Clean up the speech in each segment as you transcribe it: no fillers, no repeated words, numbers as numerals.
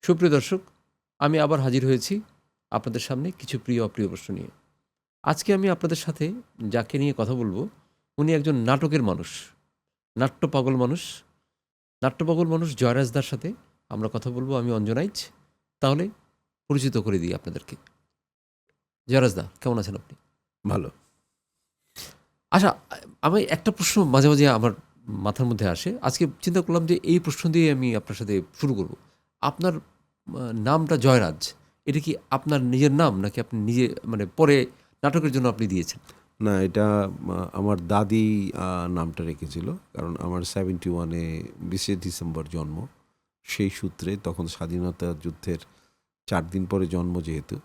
সুপ্রিয় দর্শক, আমি আবার হাজির হয়েছি আপনাদের সামনে কিছু প্রিয় অপ্রিয় প্রশ্ন নিয়ে। আজকে আমি আপনাদের সাথে যাকে নিয়ে কথা বলবো, উনি একজন নাটকের মানুষ, নাট্যপাগল মানুষ। নাট্যপাগল মানুষ জয়রাজদার সাথে আমরা কথা বলবো। আমি অঞ্জনাইচ। তাহলে পরিচিত করে দিই আপনাদেরকে। জয়রাজদা, কেমন আছেন আপনি? ভালো। আচ্ছা, আমি একটা প্রশ্ন মাঝে মাঝে আমার মাথার মধ্যে আসে। আজকে চিন্তা করলাম যে এই প্রশ্ন দিয়ে আমি আপনার সাথে শুরু করব। আপনার নামটা জয়রাজ, এটা কি আপনার নিজের নাম নাকি আপনি নিজে মানে পরে নাটকের জন্য আপনি দিয়েছেন? না, এটা আমার দাদি নামটা রেখেছিল। কারণ আমার 71-এ 20শে ডিসেম্বর জন্ম। সেই সূত্রে তখন স্বাধীনতা যুদ্ধের 4 দিন পরে জন্ম, যেহেতু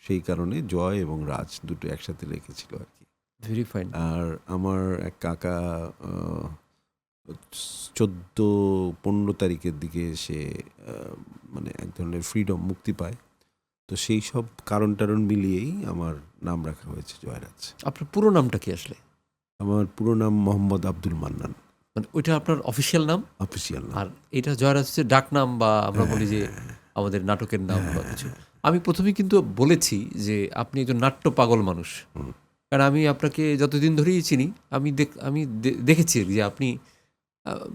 সেই কারণে জয় এবং রাজ দুটো একসাথে রেখেছিল আর কি। Very fine. আর আমার এক কাকা 14-15 তারিখের দিকে সে মানে এক ধরনের ফ্রিডম, মুক্তি পায়। তো সেই সব কারণ টারণ মিলিয়েই আমার নাম রাখা হয়েছে জয়রাজ। আপনার পুরো নামটা কি আসলে? আমার পুরো নাম মোহাম্মদ আব্দুল মান্নান, মানে ওইটা আপনার অফিসিয়াল নাম? অফিসিয়াল নাম। আর এটা জয়রাজ হচ্ছে ডাক নাম, বা আমরা বলি যে আমাদের নাটকের নাম বা কিছু। আমি প্রথমেই কিন্তু বলেছি যে আপনি একজন নাট্য পাগল মানুষ। কারণ আমি আপনাকে যতদিন ধরেই চিনি, আমি দেখেছি যে আপনি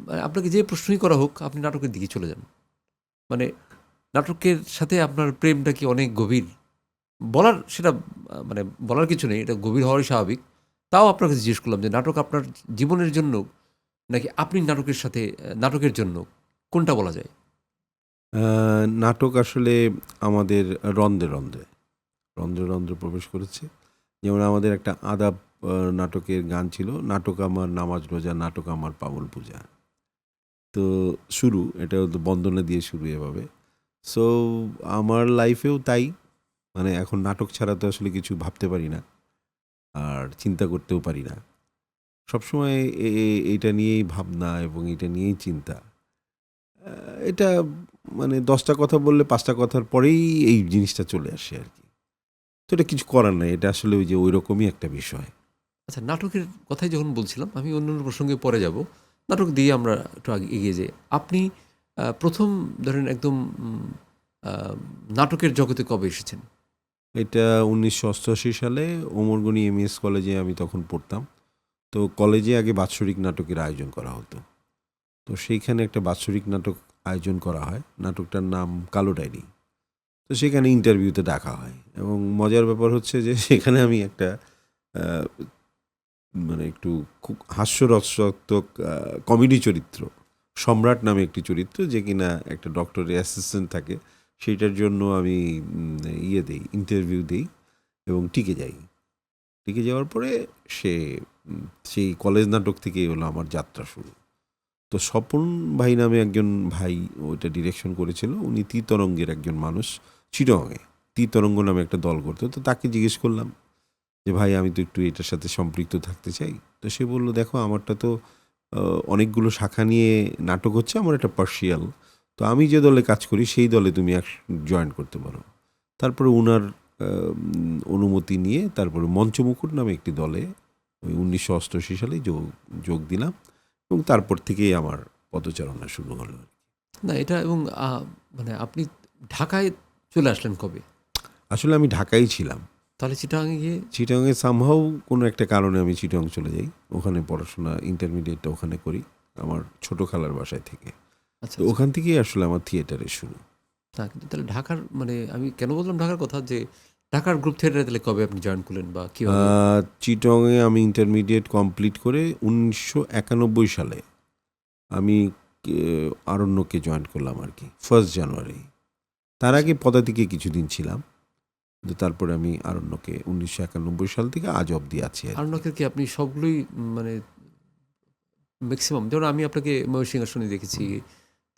মানে আপনাকে যে প্রশ্নই করা হোক আপনি নাটকের দিকে চলে যান। মানে নাটকের সাথে আপনার প্রেমটা কি অনেক গভীর? বলার সেটা মানে বলার কিছু নেই, এটা গভীর হওয়াই স্বাভাবিক। তাও আপনার কাছে জিজ্ঞেস করলাম যে নাটক আপনার জীবনের জন্য নাকি আপনি নাটকের সাথে নাটকের জন্য, কোনটা বলা যায়? নাটক আসলে আমাদের রন্ধ্রে রন্ধ্রে রন্ধ্রে রন্ধ্রে প্রবেশ করেছে। যেমন আমাদের একটা আদাব নাটকের গান ছিল, নাটক আমার নামাজ রোজা, নাটক আমার পাগল পূজা। তো শুরু এটা তো বন্দনা দিয়ে শুরু এভাবে। সো আমার লাইফেও তাই। মানে এখন নাটক ছাড়া তো আসলে কিছু ভাবতে পারি না, আর চিন্তা করতেও পারি না। সবসময় এইটা নিয়েই ভাবনা এবং এটা নিয়েই চিন্তা। এটা মানে 10টা কথা বললে 5টা কথার পরেই এই জিনিসটা চলে আসে আর কি। তো এটা কিছু করার নাই, এটা আসলে ওই যে ওই রকমই একটা বিষয়। আচ্ছা, নাটকের কথাই যখন বলছিলাম, আমি অন্য প্রসঙ্গে পরে যাব। নাটক দিয়ে আমরা একটু আগে এগিয়ে যাই। আপনি প্রথম ধরেন একদম নাটকের জগতে কবে এসেছেন? এটা 1988 সালে ওমরগনি এমএস কলেজে আমি তখন পড়তাম। তো কলেজে আগে বাৎসরিক নাটকের আয়োজন করা হতো। তো সেইখানে একটা বাৎসরিক নাটক আয়োজন করা হয়, নাটকটার নাম কালো ডায়েরি। তো সেখানে ইন্টারভিউতে ডাকা হয় এবং মজার ব্যাপার হচ্ছে যে সেখানে আমি একটা মানে একটু খুব হাস্যরসাত্মক কমেডি চরিত্র, সম্রাট নামে একটি চরিত্র, যে কিনা একটা ডক্টরের অ্যাসিস্ট্যান্ট থাকে, সেইটার জন্য আমি ইন্টারভিউ দেই এবং টিকে যাই। টিকে যাওয়ার পরে সে সেই কলেজ নাটক থেকেই হলো আমার যাত্রা শুরু। তো স্বপন ভাই নামে একজন ভাই ওইটা ডিরেকশন করেছিল। উনি তীতরঙ্গের একজন মানুষ, চিটংয়ে তীতরঙ্গ নামে একটা দল করতো। তো তাকে জিজ্ঞেস করলাম যে ভাই, আমি তো একটু এটার সাথে সম্পৃক্ত থাকতে চাই। তো সে বলল, দেখো আমারটা তো অনেকগুলো শাখা নিয়ে নাটক হচ্ছে, আমার একটা পার্সিয়াল। তো আমি যে দলে কাজ করি সেই দলে তুমি জয়েন করতে পারো। তারপরে ওনার অনুমতি নিয়ে তারপরে মঞ্চমুকুট নামে একটি দলে ওই 1988 সালে যোগ দিলাম এবং তারপর থেকেই আমার পদচারণা শুরু হলো। না, এটা এবং মানে আপনি ঢাকায় চলে আসলেন কবে? আসলে আমি ঢাকায় ছিলাম। তাহলে চিটাগাঙে গিয়ে চিটাংয়ে সামহাউ কোনো একটা কারণে আমি চিটাং চলে যাই। ওখানে পড়াশোনা ইন্টারমিডিয়েটটা ওখানে করি, আমার ছোটো খালার বাসায় থেকে। আচ্ছা তো আচ্ছা। ওখান থেকেই আসলে আমার থিয়েটারের শুরু। না, কিন্তু তাহলে ঢাকার মানে আমি কেন বললাম ঢাকার কথা, যে ঢাকার গ্রুপ থিয়েটারে তাহলে কবে আপনি জয়েন করলেন বা কীভাবে? চিটংয়ে আমি ইন্টারমিডিয়েট কমপ্লিট করে 1991 সালে আমি আরণ্যকে জয়েন করলাম আর কি, 1 জানুয়ারি। তার আগে পদাতিকে কিছুদিন ছিলাম, কিন্তু তারপরে আমি আরণ্যকে 1991 সাল থেকে আজ অবধি আছি আর কি। আরণ্যকের কি আপনি সবগুলোই মানে ম্যাক্সিমাম, যেমন আমি আপনাকে ময়ূরসিংহাসনে দেখেছি,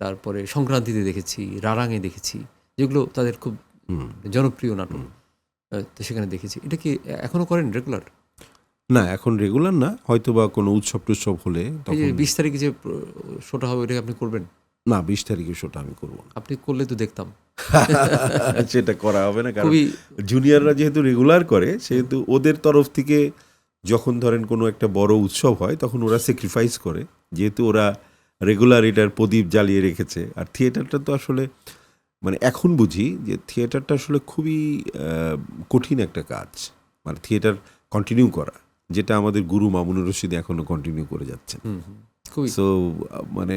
তারপরে সংক্রান্তিতে দেখেছি, রারাঙে দেখেছি, যেগুলো তাদের খুব জনপ্রিয় নাটক, তো সেখানে দেখেছি। এটা কি এখনও করেন রেগুলার? না, এখন রেগুলার না, হয়তো বা কোনো উৎসব টুৎসব হলে এই যে তখন। 20 তারিখে যে শোটা হবে, ওটা আপনি করবেন? না, 20 তারিখে শোটা আমি করবো না। আপনি করলে তো দেখতাম। সেটা করা হবে না, কারণ খুবই জুনিয়ররা যেহেতু রেগুলার করে, সেহেতু ওদের তরফ থেকে যখন ধরেন কোনো একটা বড় উৎসব হয় তখন ওরা স্যাক্রিফাইস করে, যেহেতু ওরা রেগুলার এটার প্রদীপ জ্বালিয়ে রেখেছে। আর থিয়েটারটা তো আসলে মানে এখন বুঝি যে থিয়েটারটা আসলে খুবই কঠিন একটা কাজ, মানে থিয়েটার কন্টিনিউ করা, যেটা আমাদের গুরু মামুনুর রশিদ এখনো কন্টিনিউ করে যাচ্ছেন। খুবই। সো মানে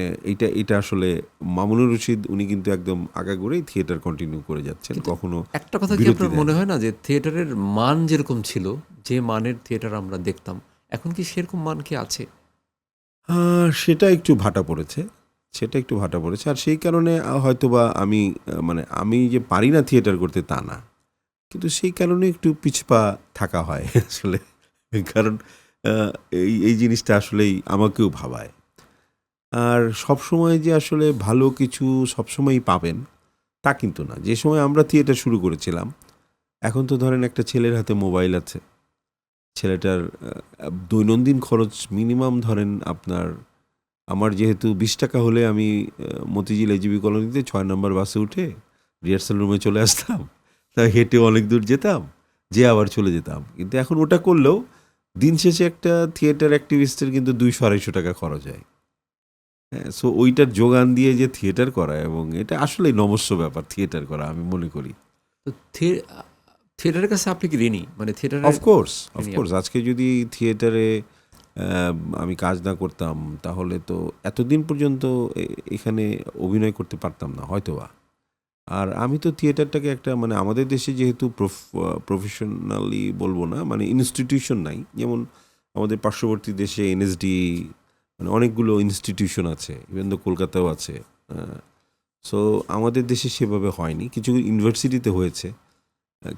এটা আসলে মামুনুর রশিদ উনি কিন্তু একদম আগাগোড়াই থিয়েটার কন্টিনিউ করে যাচ্ছেন, কখনো একটা কথা কি বিরতি আপনার দেন মনে না। হয় না যে থিয়েটারের মান যেরকম ছিল, যে মানের থিয়েটার আমরা দেখতাম, এখন কি সেরকম মান কি আছে? সেটা একটু ভাটা পড়েছে, সেটা একটু ভাটা পড়েছে। আর সেই কারণে হয়তোবা আমি মানে আমি যে পারি না থিয়েটার করতে তা না, কিন্তু সেই কারণে একটু পিছপা থাকা হয় আসলে। কারণ আহ, এই জিনিসটা আসলেই আমাকেও ভাবায়। আর সবসময় যে আসলে ভালো কিছু সবসময়ই পাবেন তা কিন্তু না। যে সময় আমরা থিয়েটার শুরু করেছিলাম, এখন তো ধরেন একটা ছেলের হাতে মোবাইল আছে, ছেলেটার দৈনন্দিন খরচ মিনিমাম ধরেন আপনার, আমার যেহেতু 20 টাকা হলে আমি মতিঝিল এজিবি কলোনিতে 6 নম্বর বাসে উঠে রিহার্সাল রুমে চলে আসতাম, তা হেঁটে অনেক দূর যেতাম, যে আবার চলে যেতাম। কিন্তু এখন ওটা করলেও দিন শেষে একটা থিয়েটার অ্যাক্টিভিস্টের কিন্তু 200-250 টাকা খরচ হয়। হ্যাঁ, সো ওইটার যোগান দিয়ে যে থিয়েটার করা, এবং এটা আসলেই নমস্য ব্যাপার থিয়েটার করা আমি মনে করি। তো থিয়েটারের কাছে আপনি কি ঋণী, মানে থিয়েটারের অফকোর্স ঋণী অফকোর্স, আজকে যদি থিয়েটারে আমি কাজ না করতাম তাহলে তো এতদিন পর্যন্ত এখানে অভিনয় করতে পারতাম না হয়তোবা। আর আমি তো থিয়েটারটাকে একটা মানে আমাদের দেশে যেহেতু প্রফেশনালি বলবো না, মানে ইনস্টিটিউশন নাই, যেমন আমাদের পার্শ্ববর্তী দেশে এনএসডি, মানে অনেকগুলো ইনস্টিটিউশন আছে, ইভেন তো কলকাতাও আছে। সো আমাদের দেশে সেভাবে হয়নি, কিছু ইউনিভার্সিটিতে হয়েছে,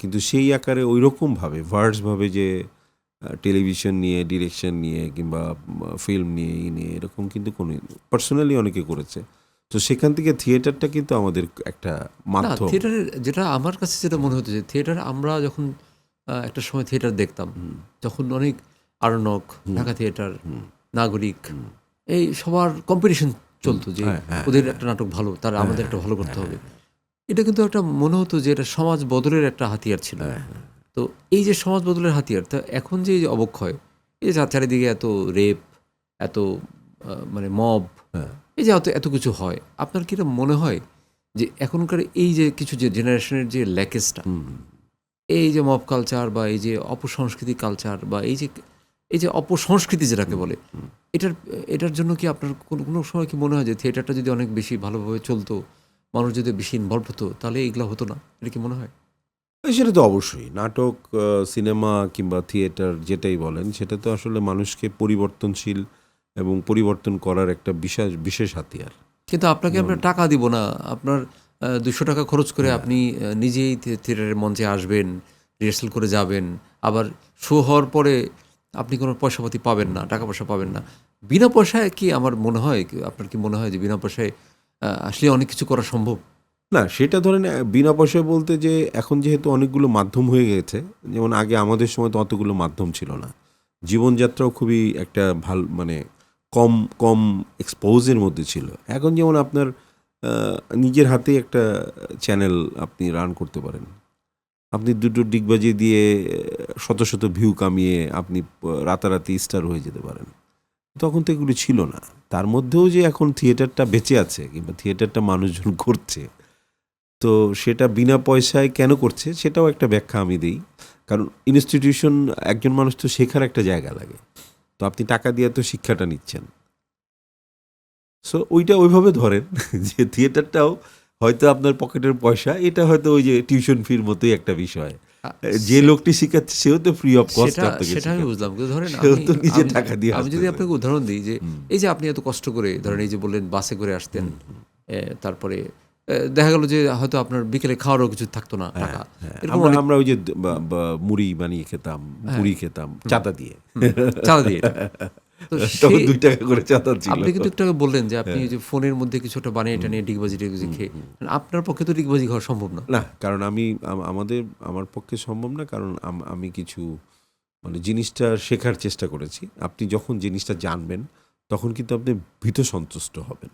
কিন্তু সেই আকারে ওই রকমভাবে ভার্সভাবে যে টেলিভিশন নিয়ে, ডিরেকশন নিয়ে, কিংবা ফিল্ম নিয়ে নিয়ে এরকম কিন্তু কোনো, পার্সোনালি অনেকে করেছে। তো সেখান থেকে থিয়েটারটা কিন্তু আমাদের একটা না, মাধ্যম। থিয়েটারের যেটা আমার কাছে যেটা মনে হতো যে থিয়েটার আমরা যখন একটা সময় থিয়েটার দেখতাম, তখন অনেক আরণক, ঢাকা থিয়েটার, নাগরিক, এই সবার কম্পিটিশন চলতো যে ওদের একটা নাটক ভালো, তার আমাদের একটা ভালো করতে হবে। এটা কিন্তু একটা মনে হতো যে এটা সমাজ বদলের একটা হাতিয়ার ছিল। তো এই যে সমাজ বদলের হাতিয়ার, তা এখন যে এই যে অবক্ষয়, এই যে চারিদিকে এত রেপ, এত মানে মব, এই যে এত এত কিছু হয়, আপনার কি এটা মনে হয় যে এখনকার এই যে কিছু যে জেনারেশনের যে ল্যাকেজটা, এই যে মব কালচার বা এই যে অপসংস্কৃতি কালচার বা এই যে অপসংস্কৃতি যেটাকে বলে, এটার এটার জন্য কি আপনার কোনো কোনো সময় কি মনে হয় যে থিয়েটারটা যদি অনেক বেশি ভালোভাবে চলতো, মানুষ যদি বেশি ইনভলভ হতো, তাহলে এগুলো হতো না? এটা কি মনে হয়? সেটা তো অবশ্যই, নাটক, সিনেমা কিংবা থিয়েটার যেটাই বলেন, সেটা তো আসলে মানুষকে পরিবর্তনশীল এবং পরিবর্তন করার একটা বিশেষ বিশেষ হাতিয়ার। কিন্তু আপনাকে আমরা টাকা দিব না, আপনার 200 টাকা খরচ করে আপনি নিজেই থিয়েটারের মঞ্চে আসবেন, রিহার্সাল করে যাবেন, আবার শো হওয়ার পরে আপনি কোনো পয়সাপাতি পাবেন না, টাকা পয়সা পাবেন না। বিনা পয়সায় কি, আমার মনে হয় আপনার কি মনে হয় যে বিনা পয়সায় আসলে অনেক কিছু করা সম্ভব? না, সেটা ধরেন বিনা পয়সায় বলতে যে এখন যেহেতু অনেকগুলো মাধ্যম হয়ে গেছে, যেমন আগে আমাদের সময় তো অতগুলো মাধ্যম ছিল না, জীবনযাত্রাও খুবই একটা ভালো মানে কম কম এক্সপোজের মধ্যে ছিল। এখন যেমন আপনার নিজের হাতে একটা চ্যানেল আপনি রান করতে পারেন, আপনি দুটো ডিগবাজি দিয়ে শত শত ভিউ কামিয়ে আপনি রাতারাতি স্টার হয়ে যেতে পারেন। তখন তো এগুলো ছিল না। তার মধ্যেও যে এখন থিয়েটারটা বেঁচে আছে কিংবা থিয়েটারটা মানুষজন করছে, তো সেটা বিনা পয়সায় কেন করছে সেটাও একটা ব্যাখ্যা আমি দিই। কারণ ইনস্টিটিউশন, একজন মানুষ তো শেখার একটা জায়গা লাগে, তো আপনি টাকা দিয়ে তো শিক্ষাটা নিচ্ছেন। সো ওইটা ওইভাবে ধরেন যে থিয়েটারটাও হয়তো আপনার পকেটের পয়সা, এটা হয়তো ওই যে টিউশন ফির মতোই একটা বিষয়। যে লোকটি শিখাচ্ছে সেও তো ফ্রি অফ কস্ট সেটা আপনাকে সেটা আমি শেখাচ্ছে, বুঝলাম, কিন্তু ধরেন সেও আমি তো নিজে আমি টাকা দিয়ে আমি যদি আসতেছে। আপনাকে উদাহরণ দিই যে এই যে আপনি এত কষ্ট করে ধরেন এই যে বললেন বাসে করে আসতেন, তারপরে দেখা গেল যে হয়তো আপনার বিকেলে খাওয়ারও কিছু থাকতো না, টাকা এরকম আমরা অনেক, আমরা ওই যে মুড়ি বানিয়ে খেতাম, মুড়ি খেতাম চাঁদা দিয়ে। চাঁদা দিয়ে এটা। তো তখন সেই 2 টাকা করে চাঁদা ছিল। আপনি কিন্তু একটু আগে বললেন যে আপনি এই যে ফোনের মধ্যে কিছু একটা বানিয়ে টানিয়ে ডিগবাজি টিগবাজি খেয়ে, আপনার পক্ষে তো ডিগবাজি খাওয়া সম্ভব না। না, কারণ আমি আমার পক্ষে সম্ভব না, কারণ আমি কিছু মানে জিনিসটা শেখার চেষ্টা করেছি। আপনি যখন জিনিসটা জানবেন তখন কিন্তু আপনি ভীত সন্তুষ্ট হবেন।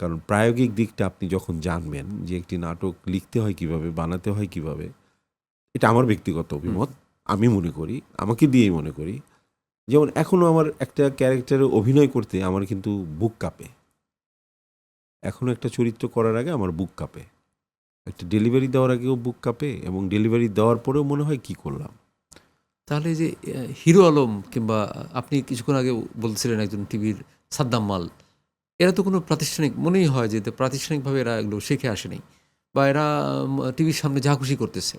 কারণ প্রায়োগিক দিকটা আপনি যখন জানবেন যে একটি নাটক লিখতে হয় কিভাবে, বানাতে হয় কিভাবে, এটা আমার ব্যক্তিগত অভিমত। আমি মনে করি, আমাকে দিয়েই মনে করি, যেমন এখনও আমার একটা ক্যারেক্টারে অভিনয় করতে আমার কিন্তু বুক কাঁপে। এখনও একটা চরিত্র করার আগে আমার বুক কাঁপে। একটা ডেলিভারি দেওয়ার আগেও বুক কাঁপে এবং ডেলিভারি দেওয়ার পরেও মনে হয় কি করলাম। তাহলে যে হিরো আলম কিংবা আপনি কিছুক্ষণ আগে বলছিলেন একজন টিভির সাদ্দাম মাল, এরা তো কোনো প্রাতিষ্ঠানিক মনেই হয় যে প্রাতিষ্ঠানিকভাবে এরা এগুলো শিখে আসেনি, বা এরা টিভির সামনে যা খুশি করতেছে।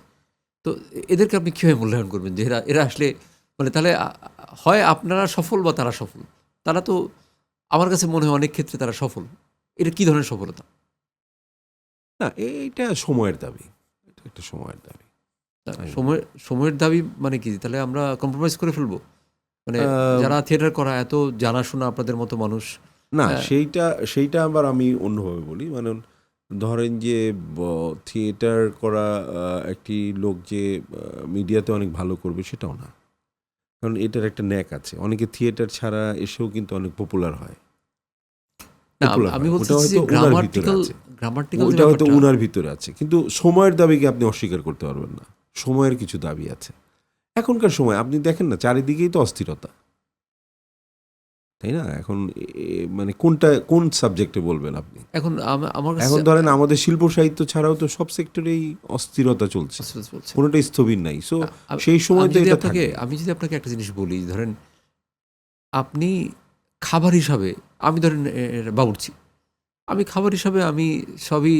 তো এদেরকে আপনি কীভাবে মূল্যায়ন করবেন যে এরা এরা আসলে মানে তাহলে হয় আপনারা সফল বা তারা সফল? তারা তো আমার কাছে মনে হয় অনেক ক্ষেত্রে তারা সফল। এটা কী ধরনের সফলতা? না, এইটা সময়ের দাবি, এটা একটা সময়ের দাবি। সময়ের দাবি মানে কি? তাহলে আমরা কম্প্রোমাইজ করে ফেলবো? মানে যারা থিয়েটার করা এত জানাশোনা আপনাদের মতো মানুষ। না, সেইটা আবার আমি অন্যভাবে বলি। মানে ধরেন যে থিয়েটার করা একটি লোক যে মিডিয়াতে অনেক ভালো করবে সেটাও না, কারণ এটার একটা ন্যাক আছে। অনেকে থিয়েটার ছাড়া এসেও কিন্তু অনেক পপুলার হয়। আমি বলছি যে গ্রামাটিক্যাল ওইটা হয়তো উনার ভিতরে আছে, কিন্তু সময়ের দাবিকে আপনি অস্বীকার করতে পারবেন না। সময়ের কিছু দাবি আছে। এখনকার সময় আপনি দেখেন না, চারিদিকেই তো অস্থিরতা, তাই না? এখন মানে কোন সাবজেক্টে বলবেন আপনি? এখন আমার এখন ধরেন আমাদের শিল্প সাহিত্য ছাড়াও তো সব সেক্টরেই অস্থিরতা চলছে, কোনোটা স্থবির নাই। সো সেই সময় তো এটা থাকে। আমি যদি আপনাকে একটা জিনিস বলি, ধরেন আপনি খাবার হিসাবে, আমি ধরেন বাবুর্চি, আমি খাবার হিসাবে আমি সবই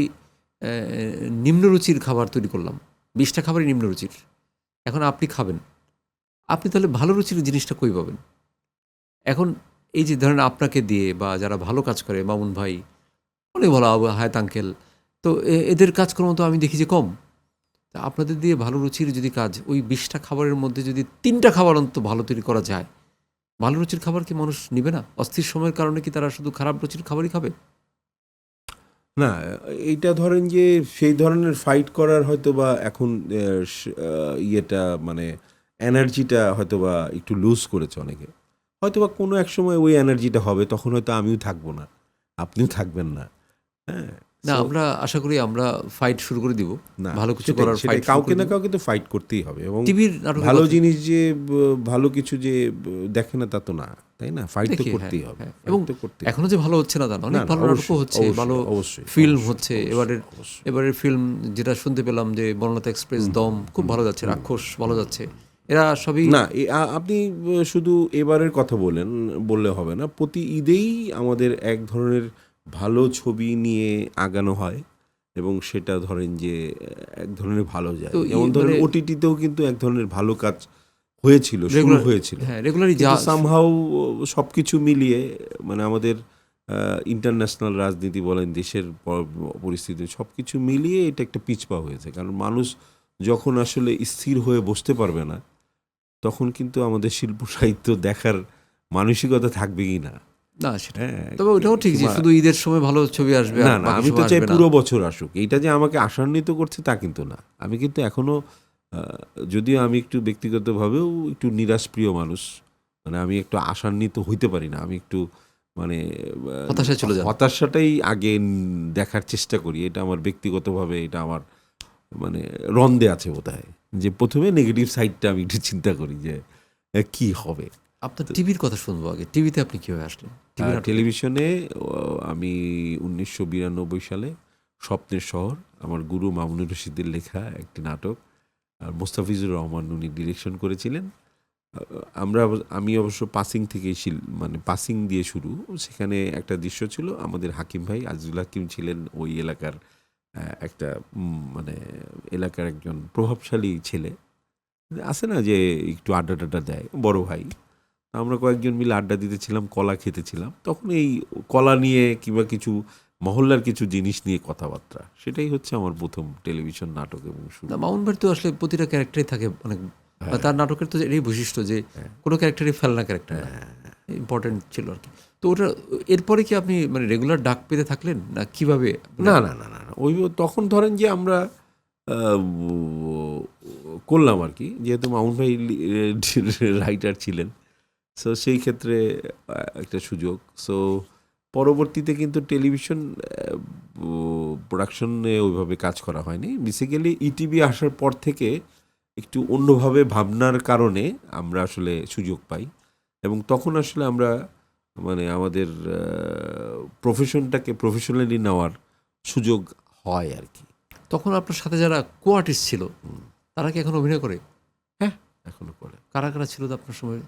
নিম্নরুচির খাবার তৈরি করলাম, 20টা খাবারই নিম্নরুচির। এখন আপনি খাবেন, আপনি তাহলে ভালো রুচির জিনিসটা কই পাবেন? এখন এই যে ধরেন আপনাকে দিয়ে বা যারা ভালো কাজ করে, মামুন ভাই অনেক ভালো, হায়াত আঙ্কেল, তো এদের কাজকর্ম তো আমি দেখি যে কম। তা আপনাদের দিয়ে ভালো রুচির যদি কাজ, ওই 20টা খাবারের মধ্যে যদি 3টা খাবার অন্তত ভালো তৈরি করা যায়, ভালো রুচির খাবার কি মানুষ নিবে না? অস্থির সময়ের কারণে কি তারা শুধু খারাপ রুচির খাবারই খাবে? না, এইটা ধরেন যে সেই ধরনের ফাইট করার হয়তো বা এখন ইয়েটা মানে এনার্জিটা হয়তো বা একটু লুজ করেছে অনেকে। হয়তো বা কোনো এক সময় ওই এনার্জিটা হবে, তখন হয়তো আমিও থাকবো না, আপনিও থাকবেন না। হ্যাঁ, না, আমরা আশা করি আমরা ফাইট শুরু করে দিব। না, ভালো কিছু করার ফাইট কাউকে না কাউকে তো ফাইট করতেই হবে। এবং টিভির ভালো জিনিস যে ভালো কিছু যে দেখে না তা তো না, তাই না? ফাইট তো করতেই হবে। এবং এখনো যে ভালো হচ্ছে না তা না, অনেক ভালো নাটকও হচ্ছে, ভালো ফিল্ম হচ্ছে। এবারের ফিল্ম যেটা শুনতে পেলাম যে বনলতা এক্সপ্রেস, দম খুব ভালো যাচ্ছে, রাক্ষস ভালো যাচ্ছে, এরা সবই না। আপনি শুধু এবারের কথা বললে হবে না। প্রতি ঈদেই আমাদের এক ধরনের ভালো ছবি নিয়ে আগানো হয় এবং সেটা ধরেন যে এক ধরনের ভালো যায়। যেমন ধরেন ওটিটিতেও কিন্তু এক ধরনের ভালো কাজ হয়েছিল, শুরু হয়েছিল। সামহাউ সব কিছু মিলিয়ে মানে আমাদের ইন্টারন্যাশনাল রাজনীতি বলেন, দেশের পরিস্থিতি, সব কিছু মিলিয়ে এটা একটা পিছপা হয়েছে। কারণ মানুষ যখন আসলে স্থির হয়ে বসতে পারবে না, তখন কিন্তু আমাদের শিল্প সাহিত্য দেখার মানসিকতা থাকবে কি না। না, সেটা তবে ওটাও ঠিক যে শুধু ঈদের সময় ভালো ছবি আসবে না, আমি তো চাই পুরো বছর আসুক। এইটা যে আমাকে আশান্বিত করছে তা কিন্তু না। আমি কিন্তু এখনো, যদিও আমি একটু ব্যক্তিগতভাবেও একটু নিরাশপ্রিয় মানুষ, মানে আমি একটু আশান্বিত হইতে পারি না। আমি একটু মানে হতাশাটাই আগে দেখার চেষ্টা করি। এটা আমার ব্যক্তিগতভাবে, এটা আমার মানে রন্দে আছে বোধহয়, যে প্রথমে নেগেটিভ সাইডটা আমি একটু চিন্তা করি যে কি হবে। আপনার টিভির কথা শুনবো আগে। টিভিতে আপনি কীভাবে আসলেন? টেলিভিশনে আমি 1992 সালে স্বপ্নের শহর, আমার গুরু মামুনুর রশিদের লেখা একটি নাটক, আর মোস্তাফিজুর রহমান উনি ডিরেকশন করেছিলেন। আমি অবশ্য পাসিং থেকে মানে পাসিং দিয়ে শুরু। সেখানে একটা দৃশ্য ছিল, আমাদের হাকিম ভাই আজিজুল হাকিম ছিলেন ওই এলাকার একটা মানে এলাকার একজন প্রভাবশালী ছেলে, আছে না যে একটু আড্ডা টাড্ডা দেয়, বড় ভাই। আমরা কয়েকজন মিলে আড্ডা দিতেছিলাম, কলা খেতেছিলাম। তখন এই কলা নিয়ে কিংবা কিছু মহল্লার কিছু জিনিস নিয়ে কথাবার্তা, সেটাই হচ্ছে আমার প্রথম টেলিভিশন নাটক। এবং মামুন ভাই তো আসলে প্রতিটা ক্যারেক্টারই থাকে অনেক, তার নাটকের তো এটাই বৈশিষ্ট্য যে কোনো ক্যারেক্টারই ফেলনা ক্যারেক্টার ইম্পর্টেন্ট ছিল আর কি। তো ওটা এরপরে কি আপনি মানে রেগুলার ডাক পেতে থাকলেন না কিভাবে? না, ওই তখন ধরেন যে আমরা করলাম আর কি, যেহেতু মামুন ভাই রাইটার ছিলেন, সো সেই ক্ষেত্রে একটা সুযোগ। সো পরবর্তীতে কিন্তু টেলিভিশন প্রোডাকশনে ওইভাবে কাজ করা হয়নি। বেসিক্যালি ইটিভি আসার পর থেকে একটু অন্যভাবে ভাবনার কারণে আমরা আসলে সুযোগ পাই, এবং তখন আসলে আমরা মানে আমাদের প্রফেশনটাকে প্রফেশনালি নেওয়ার সুযোগ হয় আর কি। তখন আপনার সাথে যারা কো আর্টিস্ট ছিল তারা কি এখন অভিনয় করে? হ্যাঁ, এখনো করে। কারা কারা ছিল তো আপনার সময়?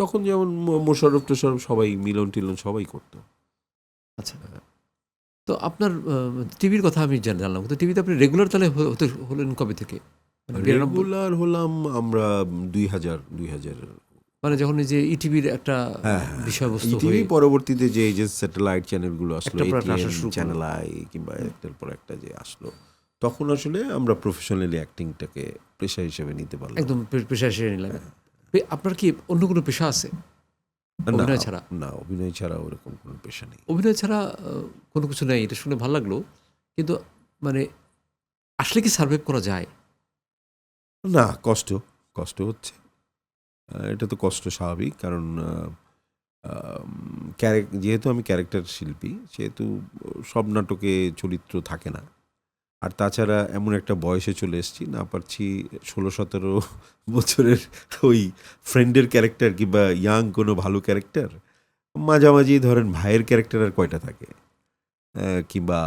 তখন যেমন মোশাররফ টোশাররফ সবাই, মিলন টিলন সবাই করতো। আচ্ছা, তো আপনার টিভির কথা আমি জানলাম, তো টিভিতে আপনি রেগুলার তাহলে হলেন কবে থেকে? মানে 92 রেগুলার হলাম আমরা 2000 মানে যখন এই যে ইটিভির একটা বিষয়বস্তু ইটিভি হয়ে পরবর্তীতে যে এই যে স্যাটেলাইট চ্যানেলগুলো আসলো, একটার পর একটা আসা শুরু এটিএন, করলো। চ্যানেল আই কিংবা একটার পর একটা যে আসলো, তখন আসলে আমরা প্রফেশনালি অ্যাক্টিংটাকে পেশা হিসেবে নিতে পারলাম। একদম পেশা সেরে নিলেন। আপনার কি অন্য কোনো পেশা আছে না, অভিনয় ছাড়া? না, অভিনয় ছাড়া ওরকম কোনো পেশা নেই। অভিনয় ছাড়া কোনো কিছু নেই, এটা শুনে ভালো লাগলো। কিন্তু মানে আসলে কি সার্ভাইভ করা যায়? না, কষ্ট হচ্ছে। এটা তো কষ্ট স্বাভাবিক, কারণ যেহেতু আমি ক্যারেক্টার শিল্পী, সেহেতু সব নাটকে চরিত্র থাকে না। আর তাছাড়া এমন একটা বয়সে চলে এসেছি, না পারছি 16-17 বছরের ওই ফ্রেন্ডের ক্যারেক্টার কিংবা ইয়াং কোনো ভালো ক্যারেক্টার। মাঝামাঝি ধরেন ভাইয়ের ক্যারেক্টার আর কয়টা থাকে, কিংবা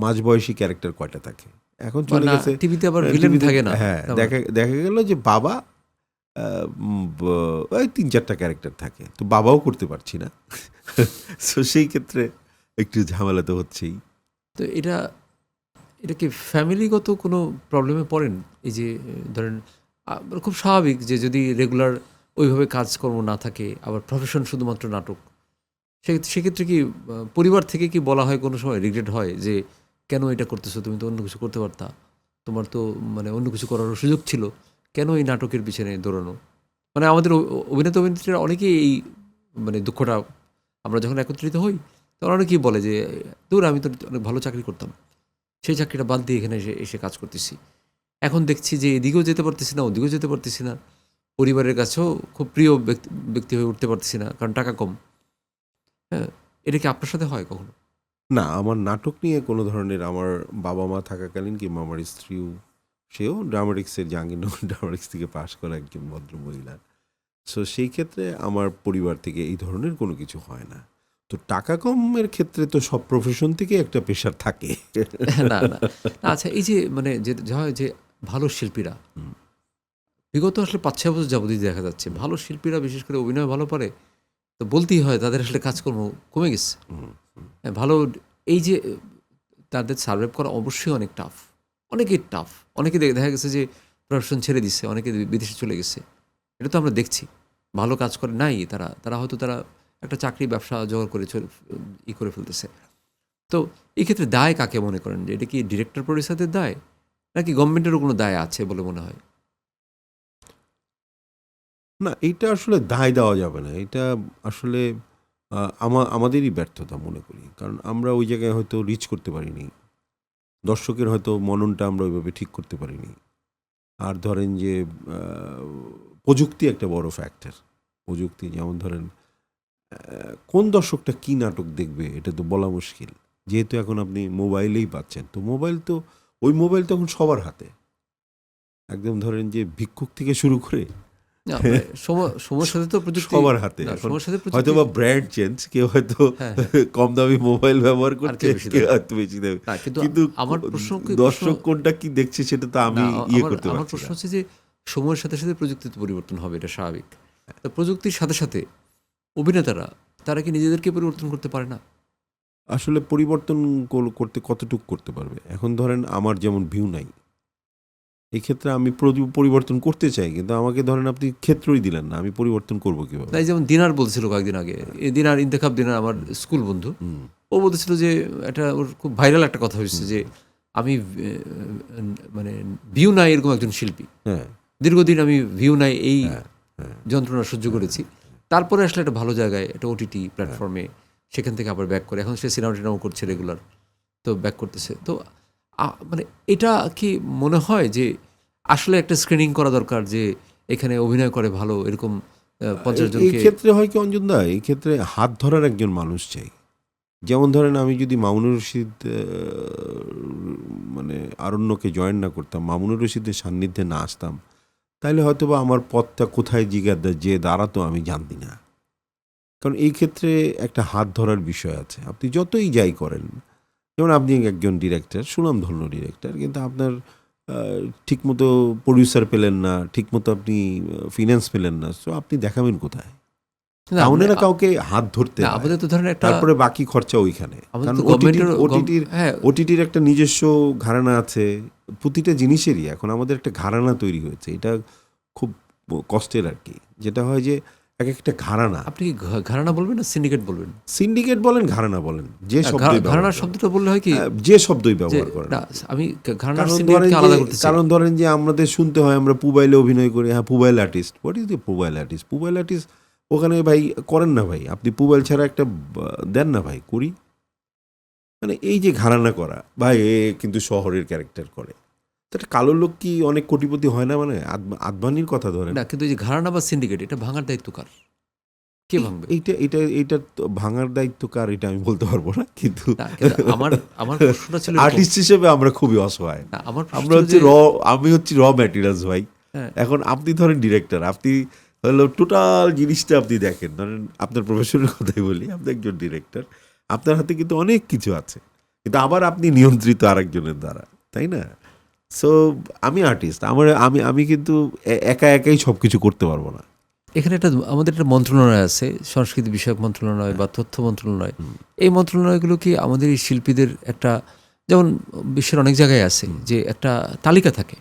মাঝবয়সী ক্যারেক্টার কয়টা থাকে। এখন চলে না, গেছে টিভিতে আবার ভিলেন টিভিতে, থাকে না। হ্যাঁ, দেখা গেল যে বাবা ওই 3-4টা ক্যারেক্টার থাকে, তো বাবাও করতে পারছি না। তো সেই ক্ষেত্রে একটু ঝামেলা তো হচ্ছেই। তো এটা কি ফ্যামিলিগত কোনো প্রবলেমে পড়েন? এই যে ধরেন খুব স্বাভাবিক যে যদি রেগুলার ওইভাবে কাজকর্ম না থাকে, আবার প্রফেশন শুধুমাত্র নাটক, সেক্ষেত্রে কি পরিবার থেকে কি বলা হয়, কোনো সময় রিগ্রেট হয় যে কেন এটা করতেছো, তুমি তো অন্য কিছু করতে পারতা, তোমার তো মানে অন্য কিছু করার সুযোগ ছিল, কেন এই নাটকের পিছনে দৌড়ানো? মানে আমাদের অভিনেতা অভিনেত্রীরা অনেকেই এই মানে দুঃখটা, আমরা যখন একত্রিত হই তখন অনেকেই বলে যে দূর, আমি তো অনেক ভালো চাকরি করতাম, সেই চাকরিটা বাদ দিয়ে এখানে এসে কাজ করতেছি, এখন দেখছি যে এদিকেও যেতে পারতেছি না, ওদিকেও যেতে পারতেছি না, পরিবারের কাছেও খুব প্রিয় ব্যক্তি হয়ে উঠতে পারতেছি না, কারণ টাকা কম। হ্যাঁ, এটা কি আপনার সাথে হয় কখনো? না, আমার নাটক নিয়ে কোনো ধরনের, আমার বাবা মা থাকাকালীন কিংবা আমার স্ত্রীও, সেও ড্রামাটিক্সের, জাহাঙ্গীরনগর ড্রামাটিক্স থেকে পাশ করা একজন ভদ্রমহিলা। সো সেই ক্ষেত্রে আমার পরিবার থেকে এই ধরনের কোনো কিছু হয় না। তো টাকা কমের ক্ষেত্রে তো সব প্রফেশন থেকে একটা প্রেশার থাকে। না না, আচ্ছা, এই যে মানে যে হয় যে ভালো শিল্পীরা বিগত আসলে 5-6 বছর যাবতীয় দেখা যাচ্ছে ভালো শিল্পীরা, বিশেষ করে অভিনয় ভালো পারে, তো বলতেই হয় তাদের আসলে কাজকর্ম কমে গেছে। হ্যাঁ, ভালো এই যে তাদের সার্ভাইভ করা অবশ্যই অনেক টাফ, অনেকেই টাফ, অনেকে দেখা গেছে যে প্রফেশন ছেড়ে দিচ্ছে, অনেকে বিদেশে চলে গেছে, এটা তো আমরা দেখছি। ভালো কাজ করে নাই তারা হয়তো তারা একটা চাকরি ব্যবসা জোগাড় করে করে ফেলতেছে। তো এই ক্ষেত্রে দায় কাকে মনে করেন, যে এটা কি ডিরেক্টর প্রডিউসারদের দায়, নাকি গভর্নমেন্টেরও কোনো দায় আছে বলে মনে হয়? না, এটা আসলে দায় দেওয়া যাবে না। এটা আসলে আমাদেরই ব্যর্থতা মনে করি। কারণ আমরা ওই জায়গায় হয়তো রিচ করতে পারিনি। দর্শকের হয়তো মননটা আমরা ওইভাবে ঠিক করতে পারিনি। আর ধরেন যে প্রযুক্তি একটা বড় ফ্যাক্টর। প্রযুক্তি, যেমন ধরেন কোন দর্শকটা কী নাটক দেখবে এটা তো বলা মুশকিল। যেহেতু এখন আপনি মোবাইলেই পাচ্ছেন, তো ওই মোবাইল তো এখন সবার হাতে। একদম ধরেন যে ভিক্ষুক থেকে শুরু করে না, মানে সময়ের সাথে তো প্রযুক্তি সবার হাতে। না, সময়ের সাথে প্রযুক্তি হয়তো বা ব্র্যান্ড চেঞ্জ, কেউ হয়তো কম দামি মোবাইল ব্যবহার করছে, কেউ হয়তো বেশি দামি। না, কিন্তু আমার প্রশ্ন দর্শক কোনটা কি দেখছে সেটা তো আমি করতে আমার পারছি প্রশ্ন না। হচ্ছে যে সময়ের সাথে সাথে প্রযুক্তির তো পরিবর্তন হবে, এটা স্বাভাবিক। তো প্রযুক্তির সাথে সাথে অভিনেতারা তারা কি নিজেদেরকে পরিবর্তন করতে পারে না? আসলে পরিবর্তন করতে কতটুকু করতে পারবে? এখন ধরেন আমার যেমন ভিউ নাই, এই ক্ষেত্রে আমি পরিবর্তন করতে চাই, কিন্তু আমাকে ধরেন আপনি ক্ষেত্রই দিলেন না, আমি পরিবর্তন করবো কিভাবে? তাই যেমন দিনার বলছিল কয়েকদিন আগে, এই ইন্তেখাব দিনার আমার স্কুল বন্ধু, ও বলতেছিল যে এটা ওর খুব ভাইরাল একটা কথা হয়েছে যে আমি মানে ভিউ নাই এরকম একজন শিল্পী, হ্যাঁ, দীর্ঘদিন আমি ভিউ নাই এই যন্ত্রণা সহ্য করেছি, তারপরে আসলে একটা ভালো জায়গায়, একটা ওটিটি প্ল্যাটফর্মে, সেখান থেকে আবার ব্যাক করে, এখন সে সিনেমা টিনেমা করছে রেগুলার, তো ব্যাক করতেছে। তো মানে এটা কি মনে হয় যে আসলে একটা স্ক্রিনিং করা দরকার, যে এখানে অভিনয় করে ভালো এরকম 50 এই জনকে? ক্ষেত্রে হয় কি অঞ্জন দা, এই ক্ষেত্রে হাত ধরার একজন মানুষ চাই। যেমন ধরেন আমি যদি মামুনুর রশিদ মানে আরণ্যকে জয়েন না করতাম, মামুনুর রশিদের সান্নিধ্যে না আসতাম, তাহলে হয়তো বা আমার পথটা কোথায় যে দাঁড়াতো আমি জানতি না। কারণ এই ক্ষেত্রে একটা হাত ধরার বিষয় আছে। আপনি যতই যাই করেন, যেমন আপনি একজন ডিরেক্টর, সুনামধন্য ডিরেক্টর, কিন্তু আপনার ঠিকমতো প্রডিউসার পেলেন না, ঠিকমতো আপনি ফিনান্স পেলেন না, সো আপনি দেখাবেন কোথায়? না, কাউনে আমরা- না কাউকে হাত ধরতে না, হয়। আমাদের তো ধরেন একটা তারপরে বাকি খরচা ওইখানে। আমাদের কারণ তো গভর্নমেন্টের হ্যাঁ ওটিটির একটা নিজস্ব ঘরানা আছে, প্রতিটা জিনিসেরই এখন আমাদের একটা ঘরানা তৈরি হয়েছে। এটা খুব কষ্টের আর কি, যেটা হয় যে এক একটা ঘরানা, আপনি কি ঘরানা বলবেন না সিন্ডিকেট বলবেন? সিন্ডিকেট বলেন, ঘরানা বলেন, যে না, শব্দই ঘরানার ব্যবহার করেন। শব্দটা বললে হয় কি যে শব্দই যে ব্যবহার করেন। না, আমি ঘরানার কারণ ধরেন সিন্ডিকেটকে আলাদা করতে চাই। কারণ ধরেন যে আমাদের শুনতে হয় আমরা পুবাইলে অভিনয় করি, হ্যাঁ Pubail artist. What is the Pubail artist? Pubail artist ওখানে ভাই করেন না ভাই, আপনি পুবাইল ছাড়া একটা দেন না ভাই, করি। মানে এই যে ঘরানা করা ভাই, এ কিন্তু শহরের ক্যারেক্টার করে। তো একটা কালো লোক কি অনেক কোটিপতি হয় না? মানে আদবানির কথা ধরেন, না, কিন্তু এই যে ঘরানা বা সিন্ডিকেট এটা ভাঙার দায়িত্ব কার? কে ভাঙবে? এইটা তো ভাঙার দায়িত্ব কার এটা আমি বলতে পারবো না, কিন্তু না, কিন্তু আমার প্রশ্নটা ছিল এরকম। আর্টিস্ট হিসেবে আমরা খুবই অসহায়। না, আমার প্রশ্ন আমরা ছিল হচ্ছে যে আমি হচ্ছি র ম্যাটেরিয়ালস ভাই। হ্যাঁ, এখন আপনি ধরেন ডিরেক্টর, আপনি হলো টোটাল জিনিসটা আপনি দেখেন। ধরেন আপনার প্রফেশনের কথাই বলি, আপনি একজন ডিরেক্টর, আপনার হাতে কিন্তু অনেক কিছু আছে, কিন্তু আবার আপনি নিয়ন্ত্রিত আরেকজনের দ্বারা, তাই না? সো আমি আর্টিস্ট, আমি কিন্তু একা একাই সব কিছু করতে পারবো না। এখানে আমাদের একটা মন্ত্রণালয় আছে, সংস্কৃতি বিষয়ক মন্ত্রণালয় বা তথ্য মন্ত্রণালয়। এই মন্ত্রণালয়গুলো কি আমাদের এই শিল্পীদের একটা, যেমন বিশ্বের অনেক জায়গায় আছে যে একটা তালিকা থাকে,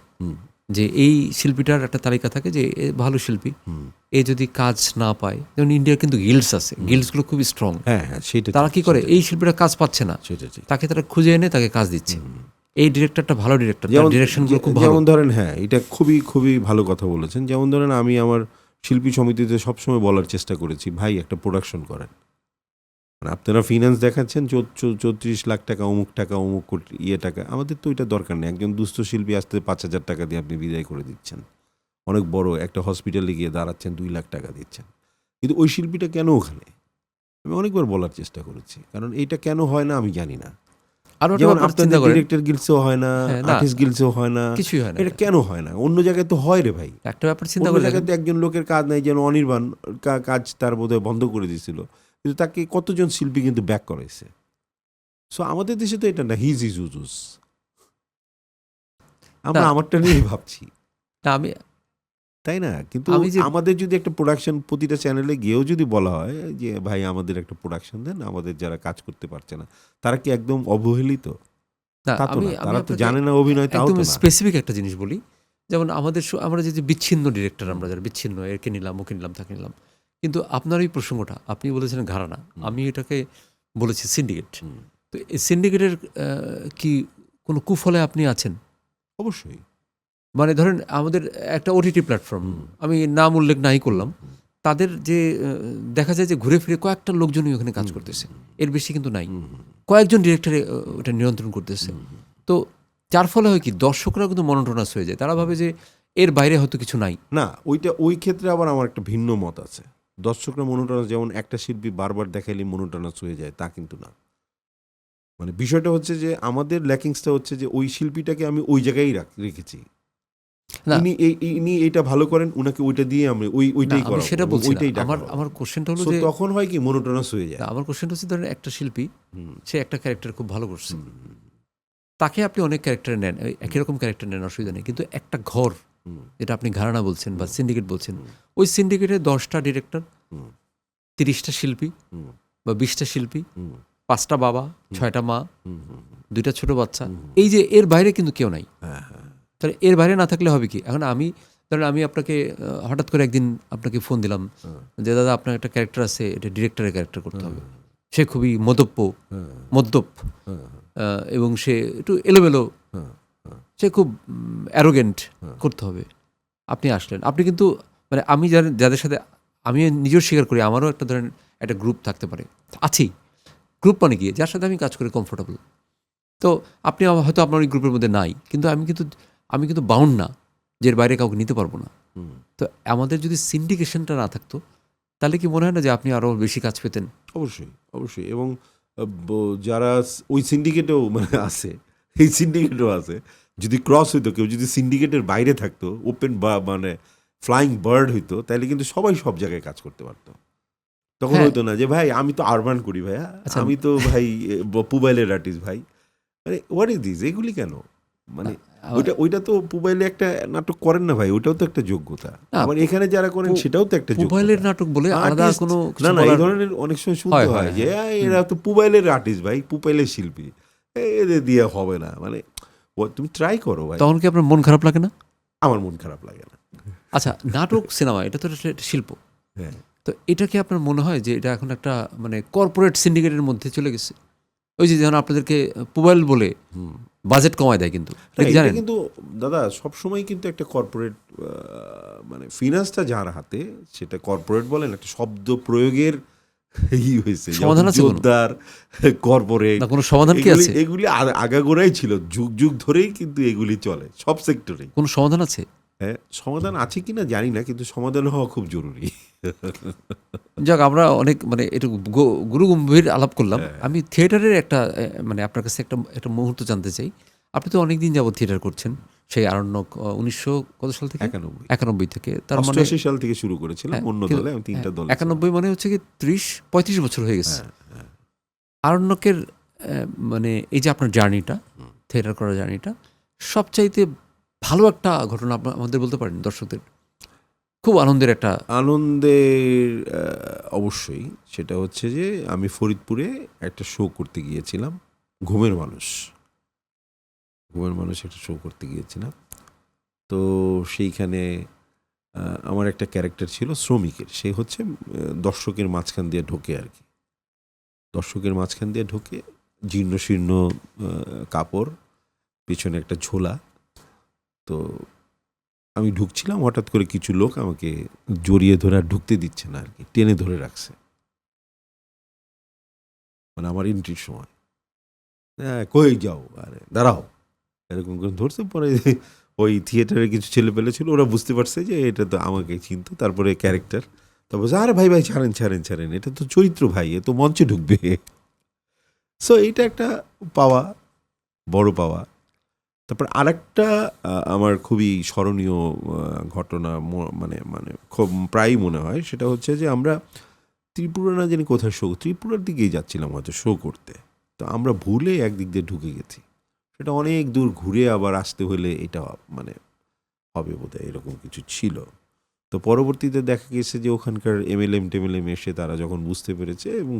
যে এই শিল্পীটার একটা তালিকা থাকে যে এ ভালো শিল্পী, এ যদি কাজ না পায়, যেমন ইন্ডিয়ার কিন্তু গিল্ডস আছে, গিল্ডসগুলো খুবই স্ট্রং। হ্যাঁ হ্যাঁ, সেটা তারা কি করে, এই শিল্পীটা কাজ পাচ্ছে না, সেটা ঠিক। তাকে তারা খুঁজে এনে তাকে কাজ দিচ্ছে। এই ডিরেক্টরটা ভালো ডিরেক্টর, যেমন ডিরেকশনগুলো খুব ভালো। যেমন ধরেন, হ্যাঁ এটা খুবই খুবই ভালো কথা বলেছেন। যেমন ধরেন আমি আমার শিল্পী সমিতিতে সবসময় বলার চেষ্টা করেছি, ভাই একটা প্রোডাকশন করেন। মানে আপনারা ফিনান্স দেখাচ্ছেন 34 লাখ টাকা, অমুক টাকা, অমুক টাকা, আমাদের তো ওইটা দরকার নেই। একজন দুস্থ শিল্পী আসতে 5,000 টাকা দিয়ে আপনি বিদায় করে দিচ্ছেন, অনেক বড় একটা হসপিটালে গিয়ে দাঁড়াচ্ছেন 2 লাখ টাকা দিচ্ছেন, কিন্তু ওই শিল্পীটা কেন ওখানে? আমি অনেকবার বলার চেষ্টা করেছি, কারণ এইটা কেন হয় না আমি জানি না। আরো একটা যেমন ব্যাপার চিন্তা আপনাদের করেন, ডিরেক্টর গিলসেও হয় না, হ্যাঁ, না, আর্টিস্ট গিলসেও হয় না, কিছুই হয় না। এটা কেন হয় না? অন্য জায়গায় তো হয় রে ভাই। একটা ব্যাপার চিন্তা অন্য করে জায়গায় দেখেন, তো একজন লোকের কাজ নাই, যেন অনির্বাণ কাজ তার বোধহয় বন্ধ করে দিয়েছিল, কিন্তু তাকে কতজন শিল্পী কিন্তু ব্যাক করাইছে। সো আমাদের দেশে তো এটা না, হিজ ইজ উজুস, আমরা না, আমারটা নিয়েই ভাবছি, না, আমি তাই না? কিন্তু আমি যে আমাদের যদি একটা প্রোডাকশন, প্রতিটা চ্যানেলে গিয়েও যদি বলা হয় যে ভাই আমাদের একটা প্রোডাকশন দেন, আমাদের যারা কাজ করতে পারছে না তারা কি একদম অবহেলিত? না, তা তো আমি না, আমি তারা তো আপনাকে জানে না অভিনয়, তাও একদম তো না। স্পেসিফিক একটা জিনিস বলি। যেমন আমরা যে বিচ্ছিন্ন ডিরেক্টর, আমরা যারা বিচ্ছিন্ন, একে নিলাম, ওকে নিলাম, তাকে নিলাম, কিন্তু আপনার এই প্রসঙ্গটা আপনি বলেছেন ঘরানা, আমি এটাকে বলেছি সিন্ডিকেট। তো এই সিন্ডিকেটের কি কোনো কুফলে আপনি আছেন? অবশ্যই। মানে ধরেন আমাদের একটা ওটিটি প্ল্যাটফর্ম, আমি নাম উল্লেখ নাই করলাম, তাদের যে দেখা যায় যে ঘুরে ফিরে কয়েকটা লোকজনই ওখানে কাজ করতেছে, এর বেশি কিন্তু নাই, কয়েকজন ডিরেক্টরে ওটা নিয়ন্ত্রণ করতেছে। তো যার ফলে হয় কি, দর্শকরা কিন্তু মনোটোনাস হয়ে যায়, তারা ভাবে যে এর বাইরে হয়তো কিছু নাই। না, ওই ক্ষেত্রে আবার আমার একটা ভিন্ন মত আছে। দর্শকরা মনোটনাস, যেমন একটা শিল্পী বারবার দেখাইলে মনোটনাস হয়ে যায়, তা কিন্তু না। মানে বিষয়টা হচ্ছে যে আমাদের ল্যাকিংসটা হচ্ছে যে ওই শিল্পীটাকে আমি ওই জায়গায় রেখেছি, না, ইনি এইটা ভালো করেন, উনাকে ওইটা দিয়ে আমি ওইটাই আমি করাবো, সেটা বলছি না। ওইটাই আমার কোশ্চেনটা হলো সো যে, তখন হয় কি মনোটনাস হয়ে যায়। না, আমার কোশ্চেনটা হচ্ছে ধরেন একটা শিল্পী, সে একটা ক্যারেক্টার খুব ভালো করছে, তাকে আপনি অনেক ক্যারেক্টারে নেন, একই রকম ক্যারেক্টার নেন, অসুবিধা নেই, কিন্তু একটা ঘর, যেটা আপনি ঘরানা বলছেন বা সিন্ডিকেট বলছেন, ওই সিন্ডিকেটে 10টা ডিরেক্টর, 30টা শিল্পী বা 20টা শিল্পী, 5টা বাবা, 6টা মা, 2টা ছোট বাচ্চা, এই যে এর বাইরে কিন্তু কেউ নাই। তাহলে এর বাইরে না থাকলে হবে কি? এখন ধরেন আমি আপনাকে হঠাৎ করে একদিন আপনাকে ফোন দিলাম যে দাদা আপনার একটা ক্যারেক্টার আছে, এটা ডিরেক্টরের ক্যারেক্টার করতে হবে, সে খুবই মদ্যপ এবং সে একটু এলোমেলো, সে খুব অ্যারোগেন্ট, করতে হবে। আপনি আসলেন, আপনি কিন্তু মানে আমি যাদের সাথে আমি নিজেও স্বীকার করি, আমারও একটা ধরেন একটা গ্রুপ থাকতে পারে, আছেই, গ্রুপ মানে গিয়ে যার সাথে আমি কাজ করি কমফোর্টেবল। তো আপনি হয়তো আপনার ওই গ্রুপের মধ্যে নাই, কিন্তু আমি কিন্তু বাউন্ড না যে এর বাইরে কাউকে নিতে পারবো না। তো আমাদের যদি সিন্ডিকেশনটা না থাকতো, তাহলে কি মনে হয় না যে আপনি আরও বেশি কাজ পেতেন? অবশ্যই, অবশ্যই। এবং যারা ওই সিন্ডিকেটেও মানে আছে, এই সিন্ডিকেটও আছে, যদি ক্রস হইতো, কেউ যদি সিন্ডিকেটের বাইরে থাকতো, ওপেন বা মানে ফ্লাইং বার্ড হইতো, তাহলে কিন্তু সবাই সব জায়গায় কাজ করতে পারতো। তখন হ্যাঁ। হইতো না যে ভাই আমি তো আরবান করি ভাই, আচ্ছা। আমি তো ভাই পুবাইলের আর্টিস্ট ভাই, মানে হোয়াট ইজ দিস, এগুলি কেন? মানে ওইটা তো পুবাইলে একটা নাটক করেন না ভাই, ওটাও তো একটা যোগ্যতা। আবার এখানে যারা করেন সেটাও তো একটা মোবাইলের যোগ্যতা। নাটক বলে আলাদা Artist- কোনো না না, এই ধরনের অনেক সময় শুনতে হয় যে এরা তো পুবাইলের আর্টিস্ট ভাই, পুবাইলের শিল্পী, এদের দিয়ে হবে না। মানে তুমি ট্রাই করো ভাই। তখন কি আপনার মন খারাপ লাগে না? আমার মন খারাপ লাগে না। আচ্ছা, নাটক সিনেমা এটা তো একটা শিল্প। হ্যাঁ, তো এটা কি আপনার মনে হয় যে এটা এখন একটা মানে কর্পোরেট সিন্ডিকেটের মধ্যে চলে গেছে? ওই যে যেমন আপনাদেরকে মোবাইল বলে বাজেট কমায় দেয়, কিন্তু এটা কি এটা জানেন? কিন্তু দাদা সবসময় কিন্তু একটা কর্পোরেট, মানে ফিনান্সটা যার হাতে সেটা কর্পোরেট বলেন, একটা শব্দ প্রয়োগের হয়েছে সমাধান আছে কোনো? জোরদার কর্পোরেট। না কোনো সমাধান কি আছে? এগুলি আগাগোড়াই ছিল, যুগ যুগ ধরেই কিন্তু এগুলি চলে সব সেক্টরেই। কোনো সমাধান আছে? হ্যাঁ, সমাধান আছে কিনা জানি না, কিন্তু সমাধান হওয়া খুব জরুরি। যাক, আমরা অনেক মানে একটু গুরু গম্ভীর আলাপ করলাম। আমি থিয়েটারের একটা মানে আপনার কাছে একটা একটা মুহূর্ত জানতে চাই। আপনি তো অনেকদিন যাবত থিয়েটার করছেন, সেই আরণ্যক 1900 কত সাল থেকে? 91 থেকে। তার মানে 88 সাল থেকে শুরু করেছিলাম অন্য দলে, আমি 3টা দলে। 91 মানে হচ্ছে কি 30-35 বছর হয়ে গেছে। আরণ্যকের মানে এই যে আপনার জার্নিটা, থিয়েটার করার জার্নিটা, সবচাইতে ভালো একটা ঘটনা আমাদের বলতে পারেন দর্শকদের? খুব আনন্দের একটা। আনন্দের অবশ্যই সেটা হচ্ছে যে আমি ফরিদপুরে একটা শো করতে গিয়েছিলাম, ঘুমের মানুষ একটা শো করতে গিয়েছিলাম। তো সেইখানে আমার একটা ক্যারেক্টার ছিল শ্রমিকের, সে হচ্ছে দর্শকের মাঝখান দিয়ে ঢোকে আর কি, দর্শকের মাঝখান দিয়ে ঢোকে, জীর্ণ শীর্ণ কাপড়, পিছনে একটা ঝোলা। তো আমি ঢুকছিলাম, হঠাৎ করে কিছু লোক আমাকে জড়িয়ে ধরে আর ঢুকতে দিচ্ছে না আর কি, টেনে ধরে রাখছে, মানে আমার এন্ট্রির সময়। হ্যাঁ, কই যাও, আরে দাঁড়াও, এরকম করে ধরছে। পরে ওই থিয়েটারের কিছু ছেলে পেলে ছিল, ওরা বুঝতে পারছে যে এটা তো আমাকে চিনতো, তারপরে ক্যারেক্টার। তারপর আরে ভাই ভাই ছাড়েন ছাড়েন ছাড়েন, এটা তো চরিত্র ভাই, এ তো মঞ্চে ঢুকবে। সো এইটা একটা পাওয়া, বড় পাওয়া। তারপর আরেকটা আমার খুবই স্মরণীয় ঘটনা, মানে মানে খুব প্রায়ই মনে হয়, সেটা হচ্ছে যে আমরা ত্রিপুরা না জানি কোথায় শো, ত্রিপুরার দিকেই যাচ্ছিলাম হয়তো শো করতে। তো আমরা ভুলে একদিক দিয়ে ঢুকে গেছি, সেটা অনেক দূর ঘুরে আবার আসতে হলে এটা মানে হবে বোধহয়, এরকম কিছু ছিল। তো পরবর্তীতে দেখা গেছে যে ওখানকার টেমএলএম এসে তারা যখন বুঝতে পেরেছে এবং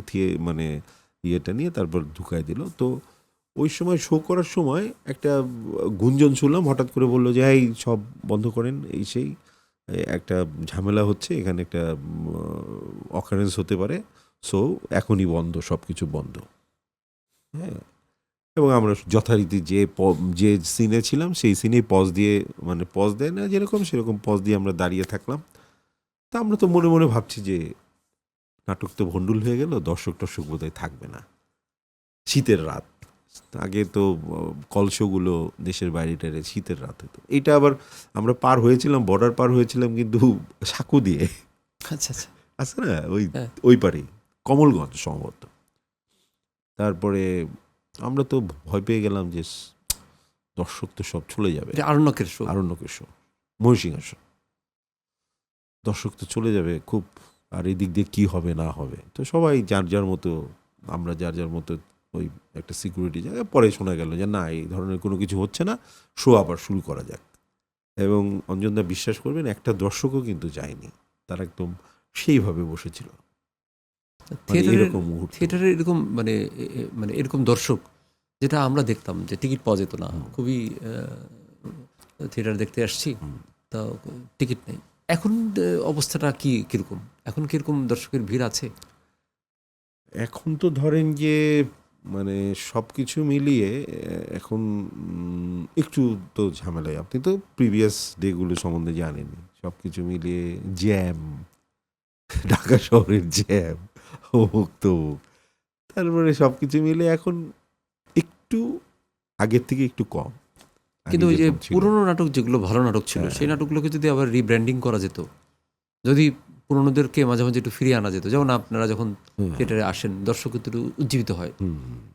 মানে ইয়েটা নিয়ে তারপর ঢুকাই দিল। তো ওই সময় শো করার সময় একটা গুঞ্জন শুনলাম, হঠাৎ করে বললো যে এই সব বন্ধ করেন, এই সেই একটা ঝামেলা হচ্ছে এখানে, একটা অকারেন্স হতে পারে, সো এখনই বন্ধ, সব কিছু বন্ধ। হ্যাঁ, এবং আমরা যথারীতি যে সিনে ছিলাম সেই সিনেই পজ দিয়ে, মানে পজ দেয় না যেরকম, সেরকম পজ দিয়ে আমরা দাঁড়িয়ে থাকলাম। তা আমরা তো মনে মনে ভাবছি যে নাটক তো ভণ্ডুল হয়ে গেল, দর্শক বোধহয় থাকবে না। শীতের রাত, আগে তো কলশোগুলো দেশের বাইরে টাইরে শীতের রাত হতো। এইটা আবার আমরা পার হয়েছিলাম, বর্ডার পার হয়েছিলাম কিন্তু সাঁকু দিয়ে। আচ্ছা আচ্ছা, আছে না ওই পারেই, কমলগঞ্জ সম্ভবত। তারপরে আমরা তো ভয় পেয়ে গেলাম যে দর্শক তো সব চলে যাবে, আরণ্যকের শো, মহিষিংহাসন, দর্শক তো চলে যাবে খুব, আর এই দিক দিয়ে কী হবে না হবে। তো সবাই যার যার মতো, আমরা যার যার মতো ওই একটা সিকিউরিটি জায়গায়। পরে শোনা গেল যে না, এই ধরনের কোনো কিছু হচ্ছে না, শো আবার শুরু করা যাক। এবং অঞ্জনদা বিশ্বাস করবেন, একটা দর্শকও কিন্তু যায়নি, তারা একদম সেইভাবে বসেছিল। থিয়েটারের এরকম মানে মানে এরকম দর্শক যেটা আমরা দেখতাম যে টিকিট পাওয়া যেত না, খুবই থিয়েটার দেখতে আসছি, তা টিকিট নেই। এখন অবস্থাটা কিরকম? এখন কিরকম দর্শকের ভিড় আছে? এখন তো ধরেন যে মানে সব কিছু মিলিয়ে এখন একটু তো ঝামেলায়। আপনি তো প্রিভিয়াস ডেগুলো সম্বন্ধে জানেন, সব কিছু মিলিয়ে জ্যাম, ঢাকা শহরের জ্যাম, হোক তো, তারপরে সব কিছু মিলে এখন একটু আগের থেকে একটু কম। কিন্তু ওই যে পুরোনো নাটক যেগুলো ভালো নাটক ছিল, সেই নাটকগুলোকে যদি আবার রিব্র্যান্ডিং করা যেত, যদি পুরোনোদেরকে মাঝে মাঝে একটু ফিরিয়ে আনা যেত, যেমন আপনারা যখন থিয়েটারে আসেন দর্শক একটু উজ্জীবিত হয়।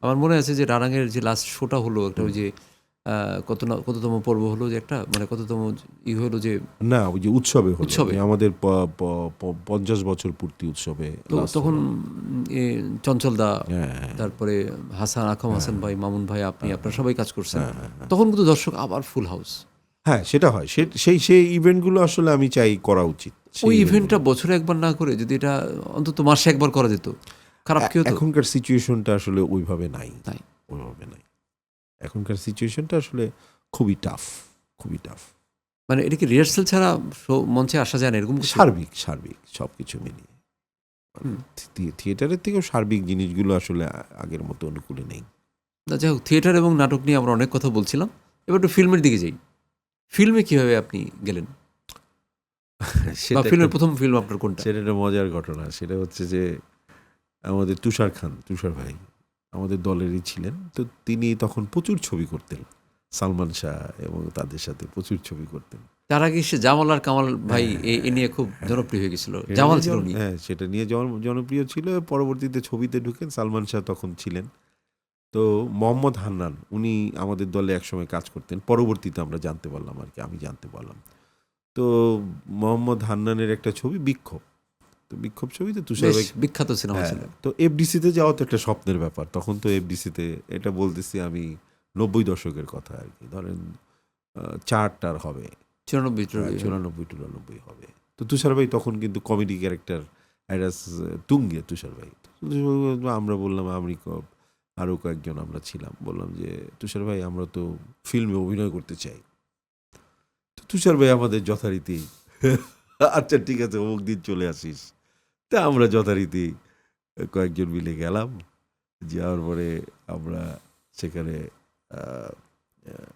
আমার মনে আছে যে রানাঙের যে লাস্ট শোটা হলো, একটা ওই যে কততম পর্ব হলো যে একটা মানে কততম হলো যে না ওই যে উৎসবে হলো উৎসবে। আমাদের 50 বছর পূর্তি উৎসবে তো last তখন হলো। চঞ্চল দা, হ্যাঁ, তারপরে হাসান, আকরাম হাসান ভাই, মামুন ভাই, আপনি, আপনারা সবাই কাজ করছেন। হ্যাঁ, হ্যাঁ, তখন কিন্তু দর্শক আবার ফুল হাউস। হ্যাঁ সেটা হয়। সেই ইভেন্টগুলো আসলে আমি চাই করা উচিত। সেই ওই eventগুলো। ইভেন্টটা বছরে একবার না করে যদি এটা অন্তত মাসে একবার করা যেত, খারাপ কি হতো? এখনকার সিচুয়েশনটা আসলে ওইভাবে নাই, তাই ওইভাবে নাই। এখনকার সিচুয়েশনটা আসলে খুবই টাফ, খুবই টাফ। মানে এটা কি রিহার্সাল ছাড়া মঞ্চে আসা যায় না এরকম কিছু? সার্বিক সবকিছু মিলিয়ে হুম। থিয়েটারের থেকেও সার্বিক জিনিসগুলো আসলে আগের মতো অনুকূলে নেই। না, যাই হোক, থিয়েটার এবং নাটক নিয়ে আমরা অনেক কথা বলছিলাম। এবার একটু ফিল্মের দিকে যাই। ফিল্মে কিভাবে আপনি গেলেন, বা সেটা ফিল্মের একটা- প্রথম ফিল্ম আপনার কোনটা? সেটা একটা মজার ঘটনা। সেটা হচ্ছে যে আমাদের তুষার ভাই আমাদের দলেরই ছিলেন। তো তিনি তখন প্রচুর ছবি করতেন, সালমান শাহ এবং তাদের সাথে প্রচুর ছবি করতেন। তার আগে সে জামাল আর কামাল ভাই এ নিয়ে খুব জনপ্রিয় হয়ে গেছিল। জামাল ছিল উনি। হ্যাঁ সেটা নিয়ে জনপ্রিয় ছিল। পরবর্তীতে ছবিতে ঢুকেন, সালমান শাহ তখন ছিলেন। তো মোহাম্মদ হান্নান উনি আমাদের দলে একসময় কাজ করতেন, পরবর্তীতে আমরা জানতে পারলাম আর কি, আমি জানতে পারলাম। তো মোহাম্মদ হান্নানের একটা ছবি বিক্ষোভ, তো বিক্ষোভ ছবিতে তুষার বেশ ভাই, বিখ্যাত সিনেমা হ্যাঁ, ছিল। তো এফডিসিতে যাওয়া তো একটা স্বপ্নের ব্যাপার। তখন তো এফডিসিতে, এটা বলতেছি আমি 90 দশকের কথা আর কি, ধরেন 4টার হবে, 94 94 হবে। তো তুষার ভাই তখন কিন্তু কমেডি ক্যারেক্টার একটা তুঙ্গে তুষার ভাই। তো আমরা বললাম, আরও কয়েকজন আমরা ছিলাম, বললাম যে তুষার ভাই আমরা তো ফিল্মে অভিনয় করতে চাই। তো তুষার ভাই আমাদের যথারীতি আচ্ছা ঠিক আছে অমুক দিন চলে আসিস। তা আমরা যথারীতি কয়েকজন মিলে গেলাম। যাওয়ার পরে আমরা সেখানে আহ, আহ,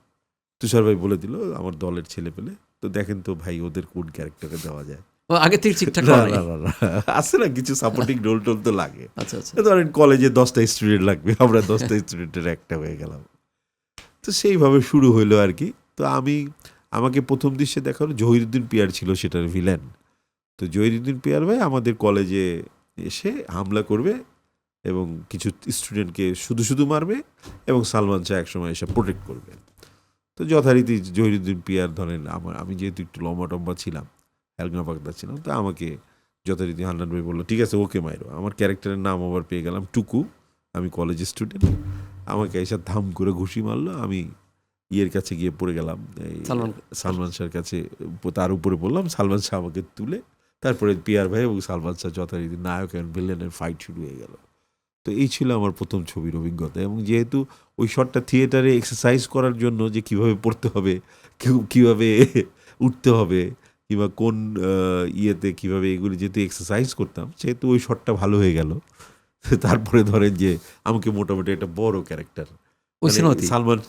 তুষার ভাই বলে দিল আমার দলের ছেলে পেলে, তো দেখেন তো ভাই ওদের কোন ক্যারেক্টারে দেওয়া যায়। ও আগে থেকে ঠিকঠাক না করা না নাই। না না, আছে না কিছু সাপোর্টিং রোল টোল তো লাগে। আচ্ছা আচ্ছা। ধরেন কলেজে 10টা স্টুডেন্ট লাগবে, আমরা 10টা স্টুডেন্টের একটা হয়ে গেলাম। তো সেইভাবে শুরু হইলো আর কি। তো আমাকে প্রথম দৃশ্যে দেখালো জহিরুদ্দিন পিয়ার ছিল সেটার ভিলেন। তো জহিরুদ্দিন পিয়ার ভাই আমাদের কলেজে এসে হামলা করবে এবং কিছু স্টুডেন্টকে শুধু শুধু মারবে, এবং সালমান শাহ একসময় এসে প্রোটেক্ট করবে। তো যথারীতি জহিরুদ্দিন পিয়ার ধরেন আমি যেহেতু একটু লম্বা টম্বা ছিলাম, হ্যালগনা পাকদা ছিলাম, তো আমাকে যথারীতি হান্নান ভাই বললো ঠিক আছে ওকে মাইরো। আমার ক্যারেক্টারের নাম আবার পেয়ে গেলাম টুকু, আমি কলেজের স্টুডেন্ট। আমাকে এসে ধাম করে ঘুষি মারলো, আমি ইয়ের কাছে গিয়ে পড়ে গেলাম, এই সালমান শাহর কাছে, তার উপরে বললাম, সালমান শাহ আমাকে তুলে, তারপরে পিয়ার ভাই এবং সালমান শাহ যথারীতি নায়ক এবং ভিলেনের ফাইট শুরু হয়ে গেল। তো এই ছিল আমার প্রথম ছবির অভিজ্ঞতা। এবং যেহেতু ওই শটটা থিয়েটারে এক্সারসাইজ করার জন্য যে কিভাবে পড়তে হবে, কিভাবে উঠতে হবে, কিংবা কোন ইয়েতে কিভাবে এগুলি যেহেতু এক্সারসাইজ করতাম, সেহেতু ওই শটটা ভালো হয়ে গেল। তারপরে ধরেন যে আমাকে মোটামুটি একটা বড় ক্যারেক্টার, ওই সিনেমাতেই। সালমান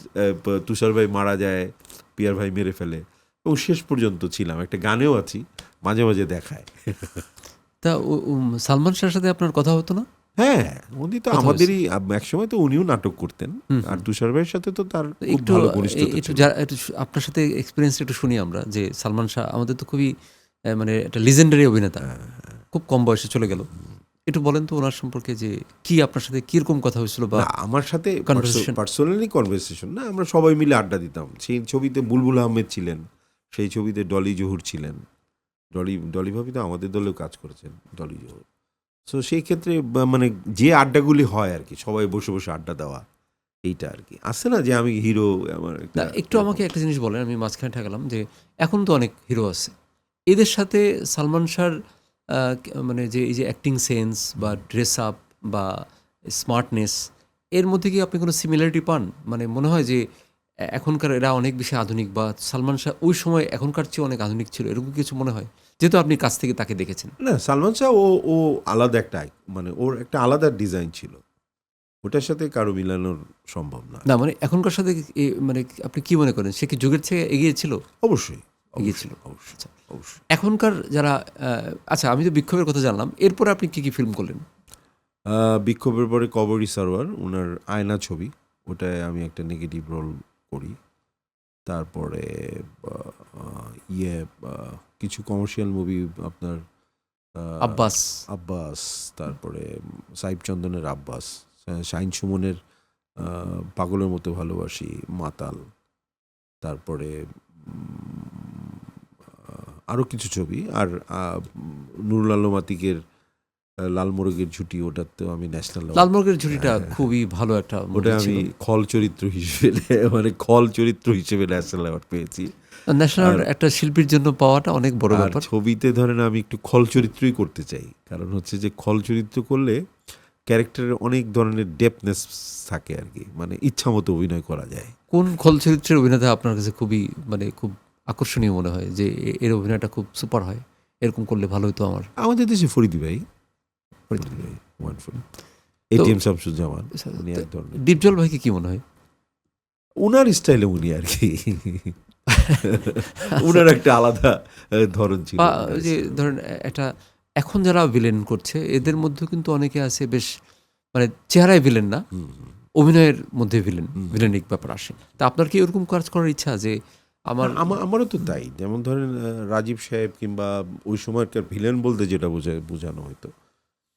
তুষার ভাই মারা যায়, পিয়ার ভাই মেরে ফেলে, এবং শেষ পর্যন্ত ছিলাম, একটা গানেও আছি, মাঝে মাঝে দেখায়। তা সালমান শাহের সাথে আপনার কথা হতো না? হ্যাঁ উনি তো কথা আমাদেরই, একসময় তো উনিও নাটক করতেন। হুম, আর হুম। তুষার ভাইয়ের সাথে তো তার খুব একটু ভালো ঘনিষ্ঠতা একটু ছিল। একটু আপনার সাথে এক্সপিরিয়েন্স একটু শুনি আমরা, যে সালমান শাহ আমাদের তো খুবই মানে একটা লিজেন্ডারি অভিনেতা, খুব কম বয়সে চলে গেল। একটু বলেন তো ওনার সম্পর্কে, যে কি আপনার সাথে কিরকম কথা হয়েছিল বা না আমার সাথে কনভারসেশন। পার্সোনালি কনভারসেশন না, আমরা সবাই মিলে আড্ডা দিতাম। সেই ছবিতে বুলবুল আহমেদ ছিলেন, সেই ছবিতে ডলি জহুর ছিলেন। ডলি ভাবি তো আমাদের দলেও কাজ করেছেন, ডলি জহুর। সো সেই ক্ষেত্রে মানে যে আড্ডাগুলি হয় আর কি, সবাই বসে বসে আড্ডা দেওয়া, এইটা আর কি। আসছে না যে আমি হিরো, আমার না, একটু আমাকে একটা জিনিস বলেন, আমি মাঝখানে ঠেকালাম, যে এখন তো অনেক হিরো আছে, এদের সাথে সালমান শাহর মানে যে এই যে অ্যাক্টিং সেন্স বা ড্রেস আপ বা স্মার্টনেস, এর মধ্যে কি আপনি কোনো সিমিলারিটি পান? মানে মনে হয় যে এখনকার এরা অনেক বেশি আধুনিক, বা সালমান শাহ ওই সময় এখনকার চেয়ে অনেক আধুনিক ছিল, এরকম কিছু মনে হয়, যেহেতু আপনি কাছ থেকে তাকে দেখেছেন? না সালমান শাহ ও আলাদা একটা মানে ওর একটা আলাদা ডিজাইন ছিল, ওটার সাথে কারো মিলানোর সম্ভব না। না মানে এখনকার সাথে মানে আপনি কি মনে করেন, সে কি যুগের থেকে এগিয়ে ছিল? অবশ্যই এগিয়ে ছিল। অবশ্যই আচ্ছা, অবশ্যই। এখনকার যারা আচ্ছা, আমি তো বিক্ষোভের কথা জানলাম, এরপরে আপনি কি কি ফিল্ম করলেন? বিক্ষোভের পরে কবরী সারোয়ার, ওনার আয়না ছবি, ওটায় আমি একটা নেগেটিভ রোল করি। তারপরে কিছু কমার্শিয়াল মুভি, আপনার আব্বাস। আব্বাস, তারপরে সাইব চন্দনের আব্বাস, শাহিন সুমনের পাগলের মতো ভালোবাসি, মাতাল, তারপরে আরও কিছু ছবি। আর নুরুল আলম আতিকের লাল মোরগের ঝুঁটি, ওটাতেও আমি ন্যাশনাল লালমোরগের ঝুড়িটা খুবই ভালো একটা ওটা মুভি আমি ছিল। খল চরিত্র হিসেবে মানে খল চরিত্র হিসেবে ন্যাশনাল অ্যাওয়ার্ড পেয়েছি। ন্যাশনাল একটা শিল্পীর জন্য পাওয়াটা অনেক বড় আর ব্যাপার। ছবিতে ধরেন আমি একটু খল চরিত্রই করতে চাই, কারণ হচ্ছে যে খল চরিত্র করলে ক্যারেক্টারের অনেক ধরনের ডেপনেস থাকে আর কি, মানে ইচ্ছা মতো অভিনয় করা যায়। কোন খল চরিত্রের অভিনেতা আপনার কাছে খুবই মানে খুব আকর্ষণীয় মনে হয় যে এর অভিনয়টা খুব সুপার হয়, এরকম করলে ভালো হতো আমার? আমাদের দেশে ফরিদি ভাই, ওয়ান্ডারফুল। এটিএম শামসুজ্জামান, উনি এক ধরনের, দীপজল ভাইকে কি মনে হয়? উনার স্টাইলে উনি আর কি উনার একটা আলাদা ধরন ছিল। বা ওই যে ধরেন একটা এখন যারা ভিলেন করছে এদের মধ্যে কিন্তু অনেকে আছে বেশ মানে চেহারায় ভিলেন না, অভিনয়ের মধ্যে ভিলেনিক ব্যাপার আসে। তা আপনার কি এরকম কাজ করার ইচ্ছা যে আমারও তো তাই। যেমন ধরেন রাজীব সাহেব কিংবা ওই সময়কার ভিলেন বলতে যেটা বোঝানো হতো,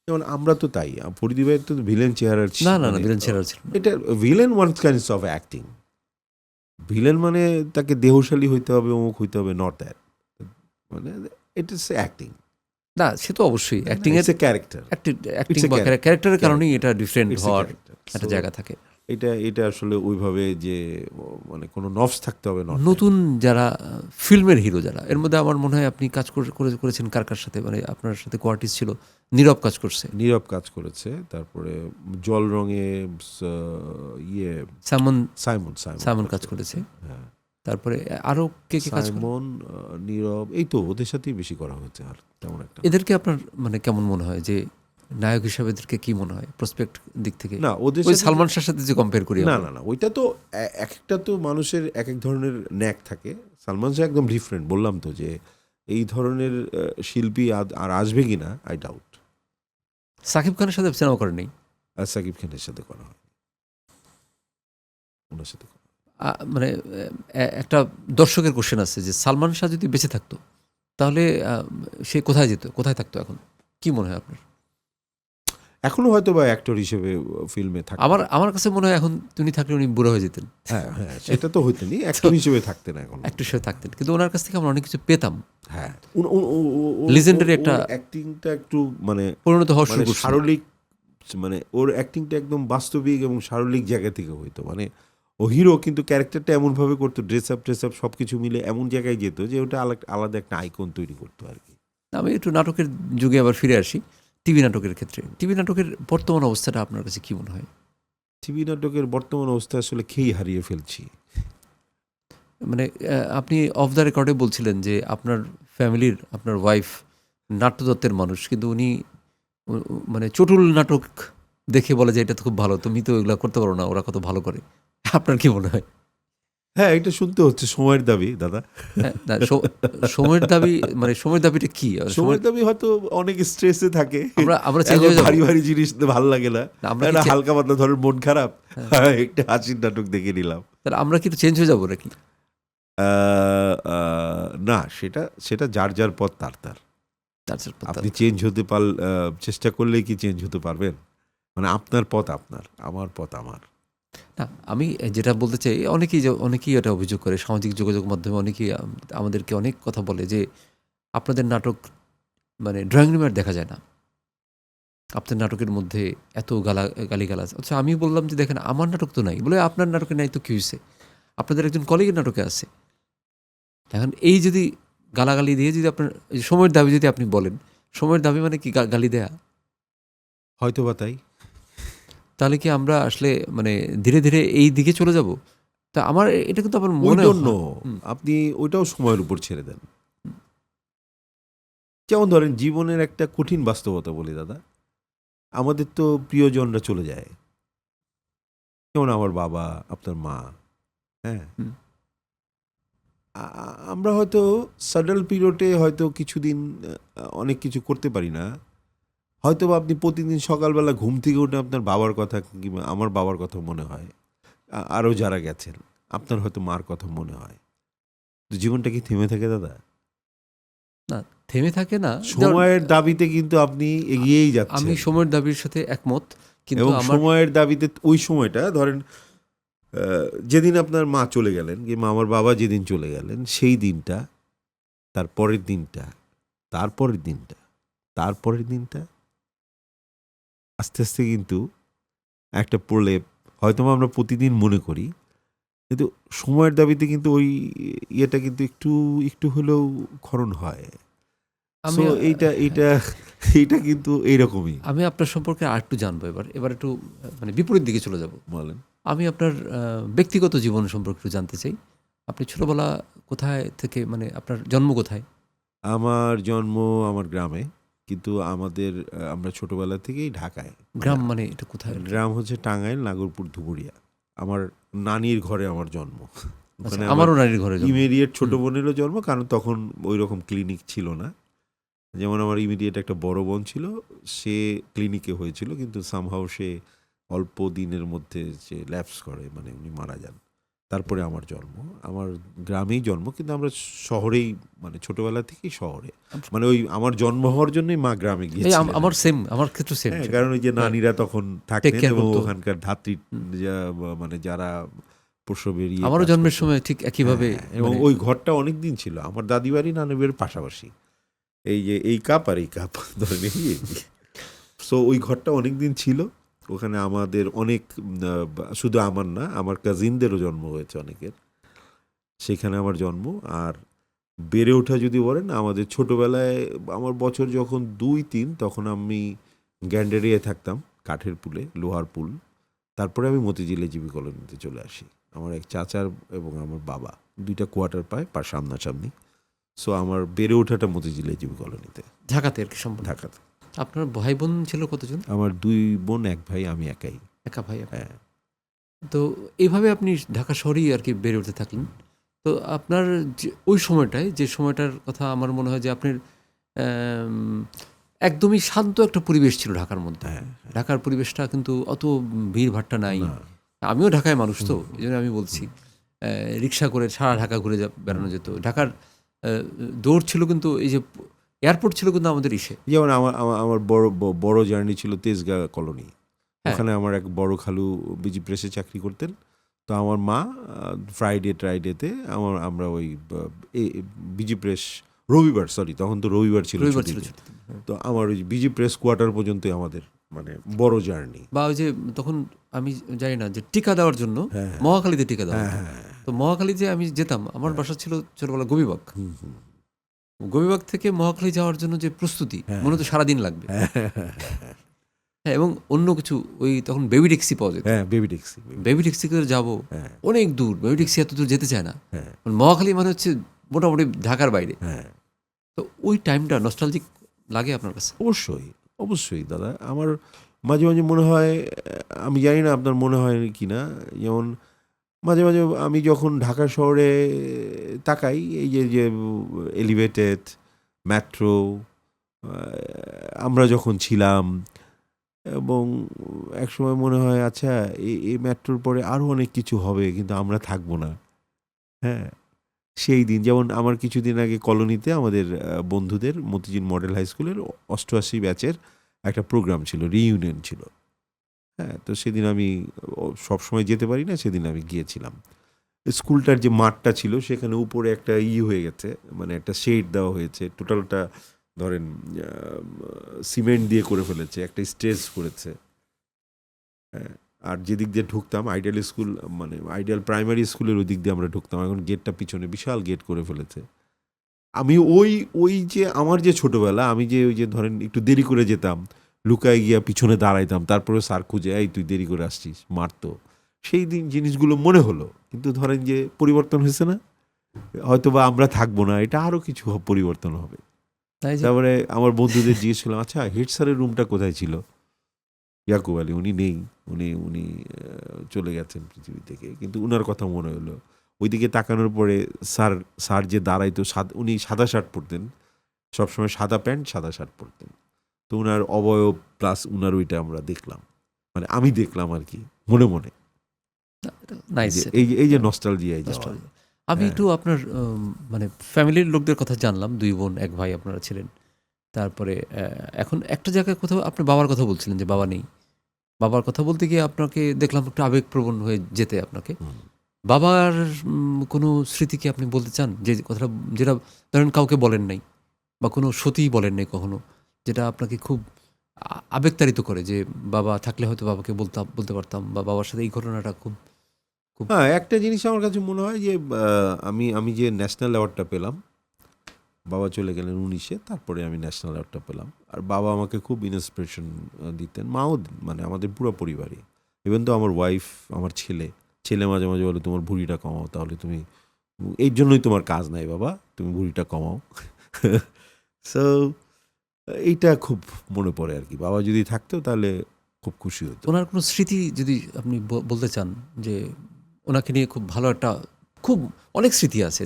যেমন আমরা তো তাই। ফরিদি ভাইয়ের তো ভিলেন চেহারার না না না ভিলেন চেহারা ছিল না। এটা villain one kinds of acting. Villain মানে তাকে দেহশালী হইতে হবে, অমুক হইতে হবে, নট দ্যাট, মানে ইট ইজ অ্যাক্টিং। না সে তো অবশ্যই অ্যাক্টিং এর ক্যারেক্টার, অ্যাক্টিং বা ক্যারেক্টারের কারণেই এটা ডিফারেন্ট হওয়ার একটা জায়গা থাকে। এটা আসলে ওইভাবে যে মানে কোনো নফস থাকতে হবে না। নতুন যারা ফিল্মের হিরো যারা, এর মধ্যে আমার মনে হয় আপনি কাজ করেছেন কার সাথে, মানে আপনার সাথে কোয়ার্টিস ছিল, নীরব কাজ করছে, নীরব কাজ করেছে, তারপরে জল রঙে সাইমন কাজ করেছে, তারপরে আরো কে কে কাজ করে? সাইমন, নীরব, এই তো ওদের সাথেই বেশি করা হয়েছে। আর তেমন একটা এদেরকে আপনার মানে কেমন মনে হয় যে নায়ক হিসাবে এদেরকে কি মনে হয় প্রসপেক্ট দিক থেকে? না, ওদের ওই সালমান শাহর সাথে যে কম্পেয়ার করি না, ওইটা তো একটা তো মানুষের এক এক ধরনের ন্যাক থাকে। সালমান শাহ একদম ডিফারেন্ট, বললাম তো যে এই ধরনের শিল্পী আর আসবে কিনা আই ডাউট। সাকিব খানের সাথে সিনেমা করেন নাই? আর সাকিব খানের সাথে করা হয়, ওনার সাথে মানে একটা দর্শকের কোশ্চেন আছে যে সালমান শাহ যদি বেঁচে থাকতো তাহলে সে কোথায় যেত, কোথায় থাকতো এখন? কি মনে হয় আপনার? এখনো হয়তো বা অ্যাক্টর হিসেবে ফিল্মে থাকে। আমার কাছে মনে হয় এখন তিনি থাকলে উনি বুড়ো হয়ে যেতেন। হ্যাঁ, সেটা তো হইতেনি, অ্যাক্টর হিসেবে থাকতেন এখন, একটু হিসেবে থাকতেন, কিন্তু ওনার কাছ থেকে আমরা অনেক কিছু পেতাম। হ্যাঁ, লিজেন্ডারি একটা অ্যাক্টিংটা একটু মানে পরিণত হওয়ার শুরু করছে। শারীরিক, মানে ওর অ্যাক্টিংটা একদম বাস্তবিক এবং শারীরিক জায়গা থেকে হইতো। মানে ও হিরো কিন্তু ক্যারেক্টারটা এমনভাবে করতো, ড্রেস আপ সব কিছু মিলে এমন জায়গায় যেত যে ওটা আলাদা একটা আইকন তৈরি করতো আর কি। আমি একটু নাটকের যুগে আবার ফিরে আসি। টিভি নাটকের ক্ষেত্রে টিভি নাটকের বর্তমান অবস্থাটা আপনার কাছে কি মনে হয়? টিভি নাটকের বর্তমান অবস্থা আসলে খেয়েই হারিয়ে ফেলছি। মানে আপনি অফ দ্য রেকর্ডে বলছিলেন যে আপনার ফ্যামিলির, আপনার ওয়াইফ নাট্যদত্তের মানুষ, কিন্তু উনি মানে চটুল নাটক দেখে বলে যে এটা তো খুব ভালো, তুমি তো এগুলো করতে পারো না, ওরা কত ভালো করে। আপনার কি মনে হয়? হ্যাঁ, এটা শুনতে হচ্ছে সময়ের দাবি দাদা। না, সময়ের দাবি মানে সময়ের দাবিটা কি? সময়ের দাবি হয়তো অনেক স্ট্রেসে থাকে, আমরা চেঞ্জ হয়ে যাবো। ভারী ভারী জিনিস ভালো লাগে না, একটা হালকা পাতলা ধরেন মন খারাপ, একটা হাসির নাটক দেখে নিলাম, তাহলে আমরা কি চেঞ্জ হয়ে যাবো নাকি? না, সেটা যার যার পথ তার। আপনি চেঞ্জ হতে চেষ্টা করলেই কি চেঞ্জ হতে পারবেন? মানে আপনার পথ আপনার, আমার পথ আমার। না, আমি যেটা বলতে চাই, অনেকেই এটা অভিযোগ করে সামাজিক যোগাযোগ মাধ্যমে, অনেকেই আমাদেরকে অনেক কথা বলে যে আপনাদের নাটক মানে ড্রয়িং রুমে আর দেখা যায় না, আপনার নাটকের মধ্যে এত গালিগালাজ। আচ্ছা, আমি বললাম যে দেখেন আমার নাটক তো নাই, বলে আপনার নাটকে নাই তো কী হয়েছে, আপনাদের একজন কলিগের নাটকে আছে। এখন এই যদি গালাগালি দিয়ে যদি আপনার সময়ের দাবি যদি আপনি বলেন, সময়ের দাবি মানে কি গালি দেয়া? হয়তো বা তাই। তাহলে কি আমরা আসলে মানে ধীরে ধীরে এই দিকে চলে যাব? তা আমার এটা কিন্তু আমার মনে হয় আপনি ওইটাও সময়ের উপর ছেড়ে দেন। যেমন ধরেন জীবনের একটা কঠিন বাস্তবতা বলি দাদা, আমাদের তো প্রিয়জনরা চলে যায়, যেমন আমার বাবা, আপনার মা। হ্যাঁ, আমরা হয়তো সাডেল পিরিয়ডে হয়তো কিছুদিন অনেক কিছু করতে পারি না, হয়তো বা আপনি প্রতিদিন সকালবেলা ঘুম থেকে উঠে আপনার বাবার কথা কিংবা আমার বাবার কথা মনে হয়, আরও যারা গেছেন আপনার হয়তো মার কথা মনে হয়। তো জীবনটা কি থেমে থাকে দাদা? না, থেমে থাকে না। সময়ের দাবিতে কিন্তু আপনি এগিয়েই যাচ্ছেন। আমি সময়ের দাবির সাথে একমত, কিন্তু এবং সময়ের দাবিতে ওই সময়টা ধরেন যেদিন আপনার মা চলে গেলেন কিংবা আমার বাবা যেদিন চলে গেলেন সেই দিনটা, তারপরের দিনটা, তারপরের দিনটা, তারপরের দিনটা আস্তে আস্তে কিন্তু একটা প্রলেপ হয়তো আমরা প্রতিদিন মনে করি, কিন্তু সময়ের দাবিতে কিন্তু ওই ইয়েটা কিন্তু একটু একটু হলেও ক্ষরণ হয়। আমি সো এইটা কিন্তু এইরকমই। আমি আপনার সম্পর্কে আর একটু জানবো এবার একটু মানে বিপরীত দিকে চলে যাব। বলেন। আমি আপনার ব্যক্তিগত জীবন সম্পর্কে একটু জানতে চাই। আপনি ছোটবেলা কোথায় থেকে, মানে আপনার জন্ম কোথায়? আমার জন্ম আমার গ্রামে, কিন্তু আমরা ছোটবেলা থেকেই ঢাকায়। গ্রাম মানে এটা কোথায় আর কি? গ্রাম হচ্ছে টাঙ্গাইল, নাগরপুর, ধুবুরিয়া। আমার নানির ঘরে আমার জন্ম। আচ্ছা, ওখানে আমার আমারও নানির ঘরে জন্ম। ইমিডিয়েট ছোট বোনেরও জন্ম, কারণ তখন ওই রকম ক্লিনিক ছিল না। যেমন আমার ইমিডিয়েট একটা বড় বোন ছিল, সে ক্লিনিকে হয়েছিল, কিন্তু সামহাও সে অল্প দিনের মধ্যে সে ল্যাপস করে, মানে উনি মারা যান। তারপরে আমার জন্ম, আমার গ্রামেই জন্ম, কিন্তু আমরা শহরেই, মানে ছোটবেলা থেকেই শহরে, মানে ওই আমার জন্ম হওয়ার জন্যই মা গ্রামে এই গিয়েছিলেন। আমার সেম, আমার ক্ষেত্রে সেম। হ্যাঁ, কারণ ওই যে নানিরা তখন থাকতেন care এবং করতো। ওখানকার ধাত্রী মানে যারা প্রসবের আমারও কাজ জন্মের করতো। সময় ঠিক একইভাবে। হ্যাঁ, এবং মানে ওই ঘরটা অনেক দিন ছিল আমার দাদি বাড়ি নানি বাড়ির পাশাপাশি, এই যে এই কাপ আর এই কাপ ধরে নিয়ে। সো ওই ঘরটা অনেক দিন ছিল, ওখানে আমাদের অনেক শুধু আমার না, আমার কাজিনদেরও জন্ম হয়েছে অনেকের, সেখানে আমার জন্ম। আর বেড়ে ওঠা যদি বলেন, আমাদের ছোটবেলায় আমার বছর যখন 2-3, তখন আমি গ্যান্ডারিয়ায় থাকতাম, কাঠের পুলে, লোহার পুল। তারপরে আমি মতিঝিলে জিবি কলোনিতে চলে আসি। আমার এক চাচার এবং আমার বাবা দুইটা কোয়ার্টার পায় সামনাসামনি। সো আমার বেড়ে ওঠাটা মতিঝিলে জিবি কলোনিতে, ঢাকাতে আর কি সম্পূর্ণ। ঢাকাতে। আপনার ভাই বোন ছিল কতজন? আমার 2 বোন 1 ভাই, আমি একাই। একা ভাই আপনি? হ্যাঁ। তো এইভাবে আপনি ঢাকা শহরেই আর কি বেড়ে উঠতে থাকলেন। তো আপনার ওই সময়টায়, যে সময়টার কথা আমার মনে হয় যে আপনার একদমই শান্ত একটা পরিবেশ ছিল ঢাকার মধ্যে। ঢাকার পরিবেশটা কিন্তু অত ভিড় ভাট্টা নাই। আমিও ঢাকায় মানুষ, তো এই জন্য আমি বলছি রিক্সা করে সারা ঢাকা ঘুরে বেড়ানো যেত। ঢাকার দৌড় ছিল, কিন্তু এই যে এয়ারপোর্ট ছিল কিন্তু আমাদের ইসে। যেমন আমার বড় জার্নি ছিল তেজগাঁ কলোনি। ওখানে আমার এক বড় খালু বিজি প্রেসে চাকরি করতেন। তো আমার মা ফ্রাইডেতে আমরা ওই বিজি প্রেস রবিবার, তখন তো রবিবার ছিল ছুটি। তো আমার ওই বিজি প্রেস কোয়ার্টার পর্যন্তই আমাদের মানে বড় জার্নি। বা ওই যে তখন আমি জানি না যে টিকা দেওয়ার জন্য মহাখালীতে টিকা দেওয়া হতো। তো মহাখালীতে আমি যেতাম, আমার বাসা ছিল ছোটবেলা গোবিবাগ। গোবিবাগ থেকে মহাখালী যাওয়ার জন্য যে প্রস্তুতি, মনে হতো সারাদিন লাগবে। হ্যাঁ, এবং অন্য কিছু ওই তখন বেবি ট্যাক্সি পাওয়া যেত। হ্যাঁ, বেবি ট্যাক্সি করে যাবো অনেক দূর, বেবি ট্যাক্সি এত দূর যেতে চায় না। মহাখালী মানে হচ্ছে মোটামুটি ঢাকার বাইরে। তো ওই টাইমটা নস্টালজিক লাগে আপনার কাছে? অবশ্যই দাদা। আমার মাঝে মাঝে মনে হয়, আমি জানি না আপনার মনে হয় কি না, যেমন মাঝে মাঝে আমি যখন ঢাকা শহরে তাকাই, এই যে এলিভেটেড মেট্রো আমরা যখন ছিলাম, এবং একসময় মনে হয় আচ্ছা এই মেট্রোর পরে আরও অনেক কিছু হবে, কিন্তু আমরা থাকবো না। হ্যাঁ, সেই দিন যেমন আমার কিছুদিন আগে কলোনিতে আমাদের বন্ধুদের মতিঝিল মডেল হাই স্কুলের 88 ব্যাচের একটা প্রোগ্রাম ছিল, রিইউনিয়ন ছিল। হ্যাঁ, তো সেদিন আমি সবসময় যেতে পারি না, সেদিন আমি গিয়েছিলাম। স্কুলটার যে মাঠটা ছিল সেখানে উপরে একটা হয়ে গেছে, মানে একটা শেড দেওয়া হয়েছে, টোটালটা ধরেন সিমেন্ট দিয়ে করে ফেলেছে, একটা স্টেজ করেছে। হ্যাঁ, আর যেদিক দিয়ে ঢুকতাম আইডিয়াল স্কুল, মানে আইডিয়াল প্রাইমারি স্কুলের ওই দিক দিয়ে আমরা ঢুকতাম, এখন গেটটা পিছনে বিশাল গেট করে ফেলেছে। আমি ওই যে আমার যে ছোটবেলা, আমি যে ওই যে ধরেন একটু দেরি করে যেতাম, লুকায় গিয়া পিছনে দাঁড়াইতাম, তারপরে স্যার খুঁজে, এই তুই দেরি করে আসছিস, মারতো। সেই দিন জিনিসগুলো মনে হলো, কিন্তু ধরেন যে পরিবর্তন হয়েছে না, হয়তো বা আমরা থাকবো না, এটা আরও কিছু পরিবর্তন হবে। তারপরে আমার বন্ধুদের জিজ্ঞেস করলাম, আচ্ছা হেড স্যারের রুমটা কোথায় ছিল? ইয়াকুব আলী, উনি নেই, উনি চলে গেছেন পৃথিবী থেকে, কিন্তু উনার কথা মনে হলো। ওইদিকে তাকানোর পরে স্যার যে দাঁড়াইতো, উনি সাদা শার্ট পরতেন, সবসময় সাদা প্যান্ট সাদা শার্ট পরতেন। তো উনার অবয়ব প্লাস উনার ওইটা আমরা দেখলাম, মানে আমি দেখলাম আর কি মনে মনে। এই যে নস্টালজিয়া। আমি একটু আপনার মানে ফ্যামিলির লোকদের কথা জানলাম, 2 বোন 1 ভাই আপনারা ছিলেন। তারপরে এখন একটা জায়গায় কোথাও আপনার বাবার কথা বলছিলেন যে বাবা নেই। বাবার কথা বলতে গিয়ে আপনাকে দেখলাম একটু আবেগপ্রবণ হয়ে যেতে আপনাকে। বাবার কোনো স্মৃতি কি আপনি বলতে চান? যে কথাটা যেটা ধরেন কাউকে বলেন নাই বা কোনো সতীই বলেন নাই কখনো, যেটা আপনাকে খুব আবেগতাড়িত করে যে বাবা থাকলে হয়তো বাবাকে বলতে পারতাম বা বাবার সাথে এই ঘটনাটা খুব খুব হ্যাঁ, একটা জিনিস আমার কাছে মনে হয় যে আমি যে ন্যাশনাল অ্যাওয়ার্ডটা পেলাম, বাবা চলে গেলেন 19-এ, তারপরে আমি ন্যাশনাল অ্যাওয়ার্ডটা পেলাম। আর বাবা আমাকে খুব ইন্সপিরেশন দিতেন, মাও মানে আমাদের পুরো পরিবারই। ইভেন তো আমার ওয়াইফ, আমার ছেলে মাঝে মাঝে বলে তোমার ভুঁড়িটা কমাও, তাহলে তুমি এই জন্যই তোমার কাজ নাই বাবা, তুমি ভুঁড়িটা কমাও। সো এইটা খুব মনে পড়ে আর কি, বাবা যদি থাকতো তাহলে খুব খুশি হতো। ওনার কোনো স্মৃতি যদি আপনি বলতে চান যে ওনাকে নিয়ে খুব ভালো একটা খুব অনেক স্মৃতি আছে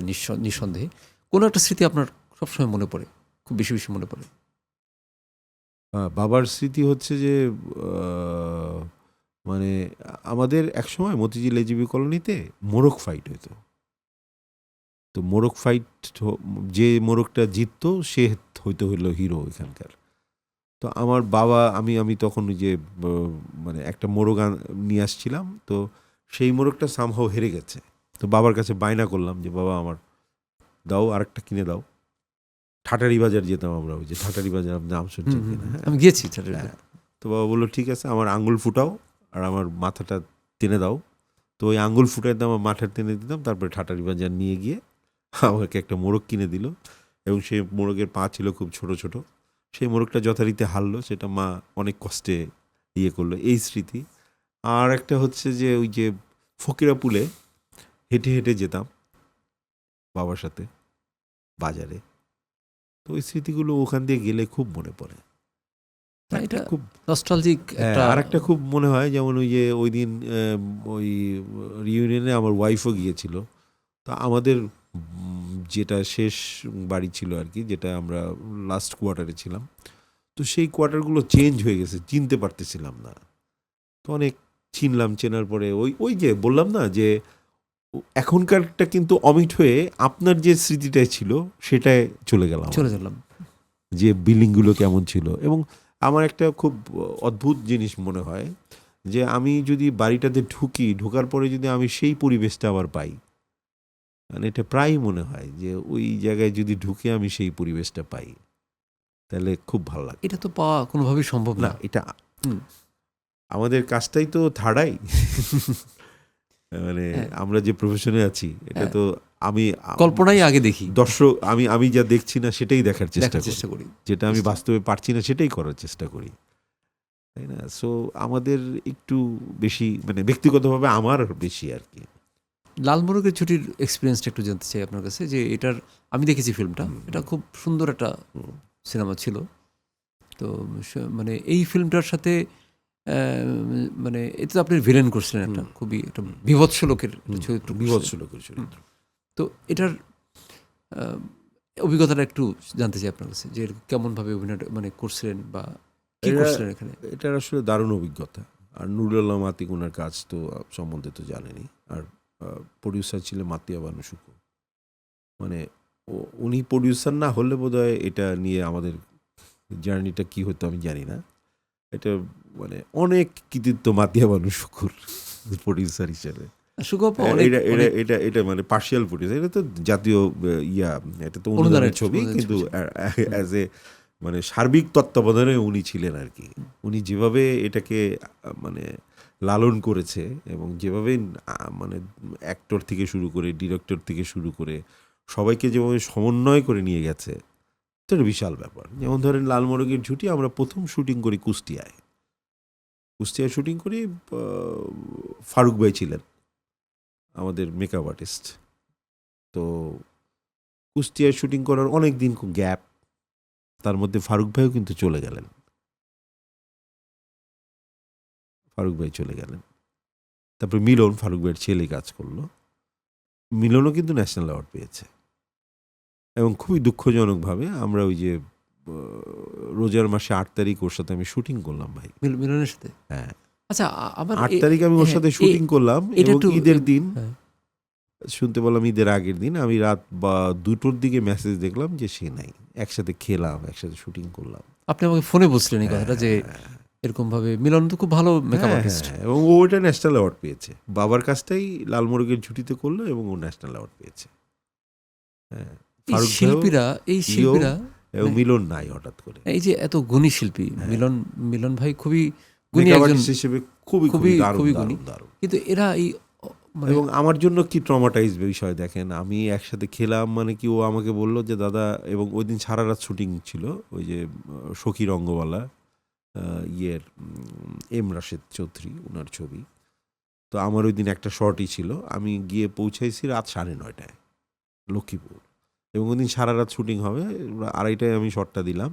নিঃসন্দেহে, কোনো একটা স্মৃতি আপনার সবসময় মনে পড়ে, খুব বেশি বেশি মনে পড়ে? বাবার স্মৃতি হচ্ছে যে মানে আমাদের একসময় মতিঝিল এজিবি কলোনিতে মোরগ ফাইট হতো। তো মোরগ ফাইট, যে মোরগটা জিততো সে হইলো হিরো এখানকার। তো আমার বাবা, আমি তখন ওই যে মানে একটা মোরগ নিয়ে আসছিলাম, তো সেই মোরগটা সামহাও হেরে গেছে। তো বাবার কাছে বায়না করলাম যে বাবা আমার দাও, আরেকটা কিনে দাও। ঠাটারি বাজার যেতাম আমরা, ওই যে ঠাটারি বাজার নাম শুনছেন কিনা? হ্যাঁ, আমি গিয়েছি হ্যাঁ। তো বাবা বললো ঠিক আছে, আমার আঙ্গুল ফুটাও আর আমার মাথাটা টেনে দাও। তো ওই আঙ্গুল ফুটাইতে আমার মাথা টেনে দিতাম, তারপরে ঠাটারি বাজার নিয়ে গিয়ে আমাকে একটা মোরগ কিনে দিল। এবং সেই মোরগের পা ছিল খুব ছোট ছোট। সেই মোরগটা যথারীতি হারলো, সেটা মা অনেক কষ্টে ইয়ে করলো, এই স্মৃতি। আর একটা হচ্ছে যে ওই যে ফকিরাপুলে হেঁটে হেঁটে যেতাম বাবার সাথে বাজারে। তো ওই স্মৃতিগুলো ওখান দিয়ে গেলে খুব মনে পড়ে। এটা খুব নস্টালজিক একটা। আর একটা খুব মনে হয়, যেমন ওই যে ওই দিন ওই রিউনিয়নে আমার ওয়াইফও গিয়েছিল। তো আমাদের যেটা শেষ বাড়ি ছিল আর কি, যেটা আমরা লাস্ট কোয়ার্টারে ছিলাম, তো সেই কোয়ার্টারগুলো চেঞ্জ হয়ে গেছে, চিনতে পারতেছিলাম না। তো অনেক চেনার পরে ওই ওই যে বললাম না যে এখনকারটা কিন্তু অমিট হয়ে আপনার যে স্মৃতিটাই ছিল সেটাই চলে গেলাম, যে বিল্ডিংগুলো কেমন ছিল। এবং আমার একটা খুব অদ্ভুত জিনিস মনে হয় যে আমি যদি বাড়িটাতে ঢোকার পরে যদি আমি সেই পরিবেশটা আবার পাই, মানে এটা প্রায়ই মনে হয় যে ওই জায়গায় যদি ঢুকে আমি সেই পরিবেশটা পাই, তাহলে খুব ভালো লাগে। এটা তো পাওয়া কোনোভাবেই সম্ভব না, না। এটা আমাদের কাজটাই তো থার্ডাই। মানে আমরা যে প্রফেশনে আছি, এটা তো আমি কল্পনাই আগে দেখি, দর্শক, আমি যা দেখছি না সেটাই দেখার চেষ্টা করি, যেটা আমি বাস্তবে পারছি না সেটাই করার চেষ্টা করি, তাই না? সো আমাদের একটু বেশি, মানে ব্যক্তিগতভাবে আমার বেশি আর কি। লাল মোরগের ছুটির এক্সপিরিয়েন্সটা একটু জানতে চাই আপনার কাছে, যে এটার আমি দেখেছি ফিল্মটা, এটা খুব সুন্দর একটা সিনেমা ছিল। তো মানে এই ফিল্মটার সাথে মানে এতে তো আপনি ভিলেন করছিলেন একটা খুবই একটা বিভৎস লোকের চরিত্র, চরিত্র। তো এটার অভিজ্ঞতাটা একটু জানতে চাই আপনার কাছে, যে কেমনভাবে অভিনয়টা মানে করছিলেন বা কি করছিলেন এখানে। এটার আসলে দারুণ অভিজ্ঞতা। আর নুরুল আলম আতিক, ওনার কাজ তো সম্বন্ধে তো জানেনি। আর প্রডিউসার ছিলেন মাতিয়া বানু শুকু। মানে উনি প্রডিউসার না হলে বোধহয় এটা নিয়ে আমাদের জার্নিটা কি হতো আমি জানি না। এটা মানে অনেক কৃতিত্ব মাতিয়া বানু শুকুর প্রডিউসার হিসেবে। এটা মানে পার্শিয়াল প্রডিউসার, এটা তো জাতীয় এটা তো অনুদানের ছবি, কিন্তু অ্যাজ এ মানে সার্বিক তত্ত্বাবধানে উনি ছিলেন আর কি। উনি যেভাবে এটাকে মানে লালন করেছে এবং যেভাবে মানে অ্যাক্টর থেকে শুরু করে ডিরেক্টর থেকে শুরু করে সবাইকে যেভাবে সমন্বয় করে নিয়ে গেছে, এটা বিশাল ব্যাপার। যেমন ধরেন লাল মোরগের ঝুঁটি আমরা প্রথম শুটিং করি কুষ্টিয়ায় শুটিং করি। ফারুক ভাই ছিলেন আমাদের মেকআপ আর্টিস্ট। তো কুষ্টিয়ায় শুটিং করার অনেক দিন গ্যাপ, তার মধ্যে ফারুক ভাইও কিন্তু চলে গেলেন। তারপরে মিলন, ফারুক ভাইয়ের ছেলে কাজ করলো। মিলনও কিন্তু ন্যাশনাল অ্যাওয়ার্ড পেয়েছে। এবং খুবই দুঃখজনকভাবে আমরা ওই যে রোজার মাসে 8 তারিখ ওর সাথে আমি শুটিং করলাম ভাই, মিলনের সাথে। হ্যাঁ, আচ্ছা, আবার 8 তারিখ আমি ওর সাথে শুটিং করলাম এবং ঈদের দিন শুনতে পেলাম, ঈদের আগের দিন আমি রাত 2টোর দিকে মেসেজ দেখলাম যে সে নাই। একসাথে খেলাম, একসাথে শুটিং করলাম। আপনি আমাকে ফোনে বলছিলেন এই কথাটা, যে এরকমভাবে মিলন তো খুব ভালো মেকআপ হ্যাঁ, আর্টিস্ট। হ্যাঁ, এবং ও ওটা ন্যাশনাল অ্যাওয়ার্ড পেয়েছে। বাবার কাজটাই লালমোরগের ঝুঁটিতে করলো এবং ও ন্যাশনাল অ্যাওয়ার্ড পেয়েছে। হ্যাঁ, এই ফারুক ভাইও, শিল্পীরা এই ইও শিল্পীরা এবং মানে মিলন নাই হঠাৎ করে। এই যে এত গুণী শিল্পী, মিলন মিলন ভাই খুবই গুণী মেকআপ একজন, আর্টিস্ট হিসেবে খুবই খুবই খুবই দারুণ খুবই দারুণ গুণী। দারুণ। কিন্তু এরা এই মানে এবং আমার জন্য কি ট্রমাটাইজ বিষয় দেখেন, আমি একসাথে খেলাম মানে কি, ও আমাকে বলল যে দাদা, এবং ওই দিন সারা রাত শুটিং ছিল, ওই যে সখী রঙ্গওয়ালা, ইয়ের এম রাশেদ চৌধুরী ওনার ছবি। তো আমার ওই দিন একটা শর্টই ছিল, আমি গিয়ে পৌঁছাইছি রাত 9:30 লক্ষ্মীপুর, এবং ওই দিন সারা রাত শুটিং হবে, 2:30টায় আমি শর্টটা দিলাম,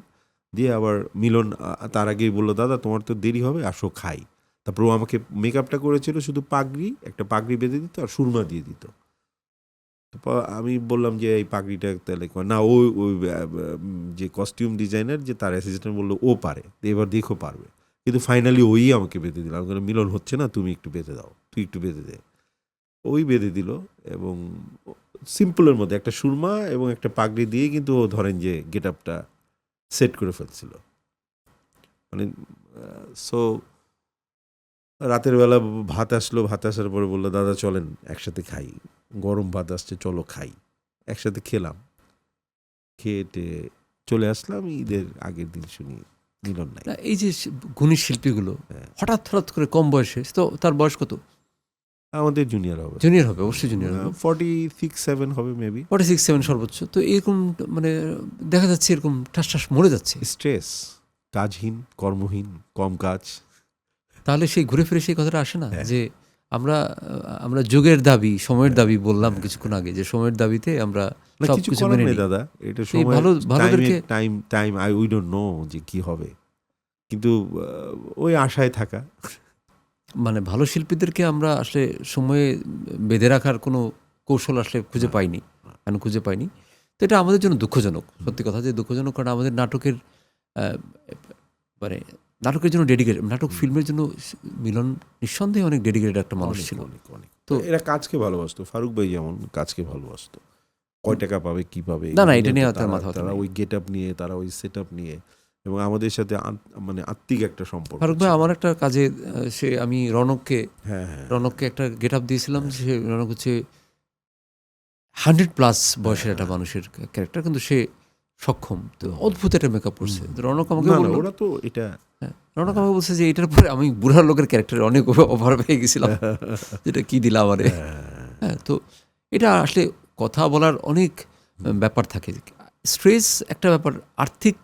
দিয়ে আবার মিলন তার আগেই বললো দাদা তোমার তো দেরি হবে, আসো খাই। তারপর ও আমাকে মেকআপটা করেছিল, শুধু পাগড়ি, একটা পাগড়ি বেঁধে দিত আর সুরমা দিয়ে দিত। তারপর আমি বললাম যে এই পাগড়িটা তাহলে না, ওই ওই যে কস্টিউম ডিজাইনার যে তার অ্যাসিস্ট্যান্ট বললো ও পারে, তো এবার দেখো পারবে। কিন্তু ফাইনালি ওই আমাকে বেঁধে দিল। আমি বললাম মিলন হচ্ছে না, তুমি একটু বেঁধে দাও, তুই একটু বেঁধে দে। ওই বেঁধে দিল, এবং সিম্পলের মধ্যে একটা সুরমা এবং একটা পাগড়ি দিয়ে কিন্তু ও ধরেন যে গেট আপটা সেট করে ফেলছিল। মানে সো রাতের বেলা ভাত আসলো, ভাত আসার পরে বললো দাদা চলেন একসাথে খাই, গরম ভাত আসছে চলো খাই। একসাথে খেলাম, খেয়ে চলে আসলাম। ঈদের আগের দিন শুনি মিলন নাই। না, এই যে গুণী শিল্পীগুলো হ্যাঁ। হঠাৎ হঠাৎ করে কম বয়সে, তো তার বয়স কত? আমাদের জুনিয়র হবে, জুনিয়র হবে, অবশ্যই জুনিয়র হবে, 46-7 হবে মেবি। 46-7 সর্বোচ্চ। তো এরকম মানে দেখা যাচ্ছে এরকম ঠাস ঠাস মরে যাচ্ছে। স্ট্রেস, কাজহীন, কর্মহীন, কম কাজ। তাহলে সেই ঘুরে ফিরে সেই কথাটা আসে না হ্যাঁ। যে আমরা আমরা যুগের দাবি, সময়ের দাবি বললাম কিছুক্ষণ আগে, যে সময়ের দাবিতে আমরা না, সব কিছু কিছু করার মেনে নেই নিই। দাদা, এটা এই সময়, ভালোদেরকে time I we don't know যে কি হবে, কিন্তু ওই আশায় থাকা। মানে ভালো শিল্পীদেরকে আমরা আসলে সময়ে বেঁধে রাখার কোনো কৌশল আসলে খুঁজে পাইনি, কেন খুঁজে পাইনি। তো এটা আমাদের জন্য দুঃখজনক, সত্যি কথা যে দুঃখজনক, কারণ আমাদের নাটকের মানে নাটকের জন্য ডেডিকেটেড, নাটক ফিল্মের জন্য মিলন নিঃসন্দেহে অনেক ডেডিকেটেড একটা মানুষ অনেক ছিল। অনেক অনেক। তো তো এরা কাজকে ভালোবাসতো, ফারুক ভাই যেমন কাজকে ভালোবাসতো, কয় টাকা পাবে কি পাবে না, এগুলো এটা নিয়ে তো তার মাথা ব্যথা তারা নেই। ওই গেট আপ নিয়ে, তারা ওই সেট আপ নিয়ে, এবং আমাদের সাথে মানে আত্মিক একটা সম্পর্ক ফারুক ভাই ছিল। আমার একটা কাজে আমি রনককে হ্যাঁ হ্যাঁ একটা গেট আপ দিয়েছিলাম, সে রনক হচ্ছে 100+ বয়সের একটা মানুষের ক্যারেক্টার, কিন্তু সে সক্ষম, তো অদ্ভুত একটা মেকআপ করছে। তো রনক আমাকে না না, বলল, ওরা তো এটা রনক আমাকে বলছে যে এটার পরে আমি বুড়া লোকের ক্যারেক্টারে অনেক ওভার পেয়ে গেছিলাম, যেটা কি দিলাম আরে। হ্যাঁ, তো এটা আসলে কথা বলার অনেক ব্যাপার থাকে, স্ট্রেস একটা ব্যাপার। আর্থিক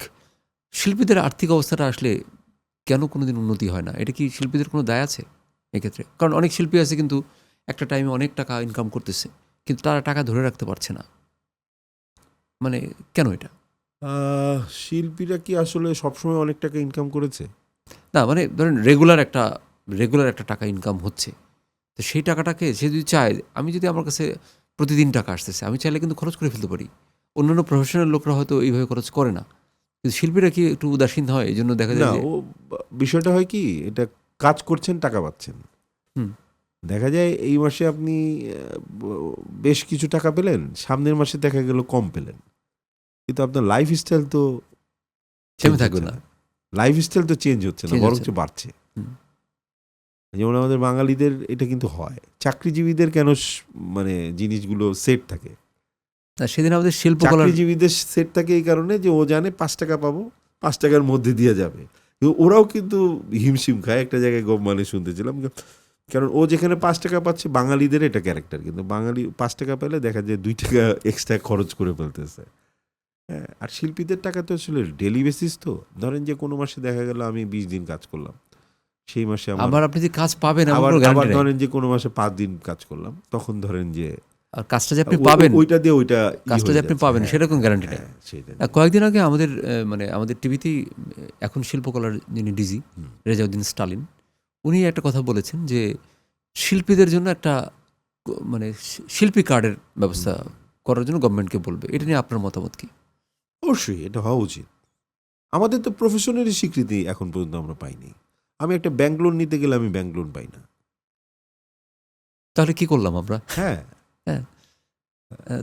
শিল্পীদের আর্থিক অবস্থাটা আসলে কেন কোনোদিন উন্নতি হয় না, এটা কি শিল্পীদের কোনো দায় আছে এক্ষেত্রে? কারণ অনেক শিল্পী আছে কিন্তু একটা টাইমে অনেক টাকা ইনকাম করতেছে, কিন্তু তারা টাকা ধরে রাখতে পারছে না, মানে কেন এটা? শিল্পীরা কি আসলে সবসময় অনেক টাকা ইনকাম করেছে? না, মানে ধরেন রেগুলার একটা টাকা ইনকাম হচ্ছে, তো সেই টাকাটাকে সে যদি চায়, আমি যদি আমার কাছে প্রতিদিন টাকা আসতেছে, আমি চাইলে কিন্তু খরচ করে ফেলতে পারি। অন্যান্য প্রফেশনাল লোকরা হয়তো এইভাবে খরচ করে না, কিন্তু শিল্পীরা কি একটু উদাসীন হয়, এই জন্য দেখা যায় না, যে ও বিষয়টা হয় কি, এটা কাজ করছেন টাকা পাচ্ছেন। হুম। দেখা যায় এই মাসে আপনি বেশ কিছু টাকা পেলেন, সামনের মাসে দেখা গেল কম পেলেন, কিন্তু আপনার লাইফস্টাইল তো থেমে থাকবে না। লাইফস্টাইল তো চেঞ্জ হচ্ছে না, Change বরঞ্চ হচ্ছে না। বাড়ছে। হুম। যেমন আমাদের বাঙালিদের এটা কিন্তু হয়, চাকরিজীবীদের কেন মানে জিনিসগুলো সেট থাকে, না, সেদিন আমাদের শিল্পকলার চাকরিজীবীদের সেট থাকে এই কারণে যে ও জানে 5 টাকা পাবো, 5 টাকার মধ্যে দিয়ে যাবে। কিন্তু ওরাও কিন্তু হিমশিম খায়, একটা জায়গায় মানে শুনতেছিলাম, কারণ ও যেখানে 5 টাকা পাচ্ছে, বাঙালিদের এটা ক্যারেক্টার, কিন্তু বাঙালি 5 টাকা পেলে দেখা যায় 2 টাকা এক্সট্রা খরচ করে ফেলতেছে। হ্যাঁ, আর শিল্পীদের টাকা তো আসলে ডেলি বেসিস, তো ধরেন যে কোনো মাসে দেখা গেল আমি 20 দিন কাজ করলাম, সেই মাসে আবার আপনি যে কাজ পাবেন এমন আবার কোনো আবার গ্যারান্টি নেই, ধরেন যে কোনো মাসে 5 দিন কাজ করলাম, তখন ধরেন যে আর কাজটা যে আপনি পাবেন, ওইটা দিয়ে ওইটা কাজটা যে আপনি পাবেন সেরকম গ্যারান্টি নেই। কয়েকদিন আগে আমাদের আমাদের টিভিতেই এখন শিল্পকলার যিনি ডিজি রেজাউদ্দিন স্টালিন, উনি একটা কথা বলেছেন যে শিল্পীদের জন্য একটা মানে শিল্পী কার্ডের ব্যবস্থা করার জন্য গভর্নমেন্টকে বলবে। এটা নিয়ে আপনার মতামত কি? অবশ্যই এটা হওয়া উচিত। আমাদের তো প্রফেশনেরই স্বীকৃতি এখন পর্যন্ত আমরা পাইনি। আমি একটা ব্যাংক লোন নিতে গেলে আমি ব্যাংক লোন পাই না। তাহলে কি করলাম আমরা? হ্যাঁ, হ্যাঁ,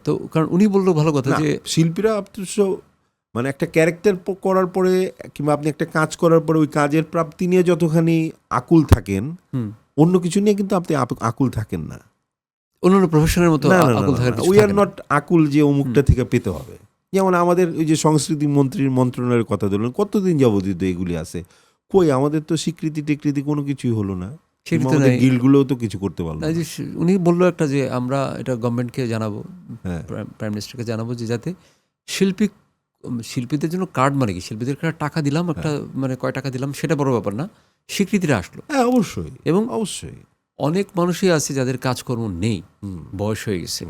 তো কারণ উনি বললো ভালো কথা না, যে শিল্পীরা অবশ্য মানে একটা ক্যারেক্টার করার পরে কিংবা আপনি একটা কাজ করার পরে ওই কাজের প্রাপ্তি নিয়ে যতখানি আকুল থাকেন, হুম। অন্য কিছু নিয়ে কিন্তু আপনি আকুল থাকেন না। অন্যান্য প্রফেশনের মতো না, না, না, আকুল থাকার কিছু উই আর থাকে না। নট আকুল যে অমুকটা থেকে পেতে হবে। যেমন আমাদের ওই যে সংস্কৃতি মন্ত্রীর মন্ত্রণালয়ের কথা ধরলেন, কতদিন যাবতীয় এগুলি আছে, কই আমাদের তো স্বীকৃতি টিকৃতি কোনো কিছুই হলো না। সেটি তো আমাদের নাই। গিল্ডগুলোও তো কিছু করতে পারলো না, না। যে উনি বললো একটা যে আমরা এটা গভর্নমেন্টকে জানাবো, হ্যাঁ। প্রাইম মিনিস্টারকে জানাবো যে যাতে শিল্পীদের জন্য কার্ড, মানে কি শিল্পীদের টাকা দিলাম একটা, মানে কয় টাকা দিলাম সেটা বড় ব্যাপার না, স্বীকৃতিটা আসলো। হ্যাঁ, অবশ্যই, এবং অবশ্যই। অনেক মানুষই আছে যাদের কাজকর্ম নেই, বয়স হয়ে গেছে,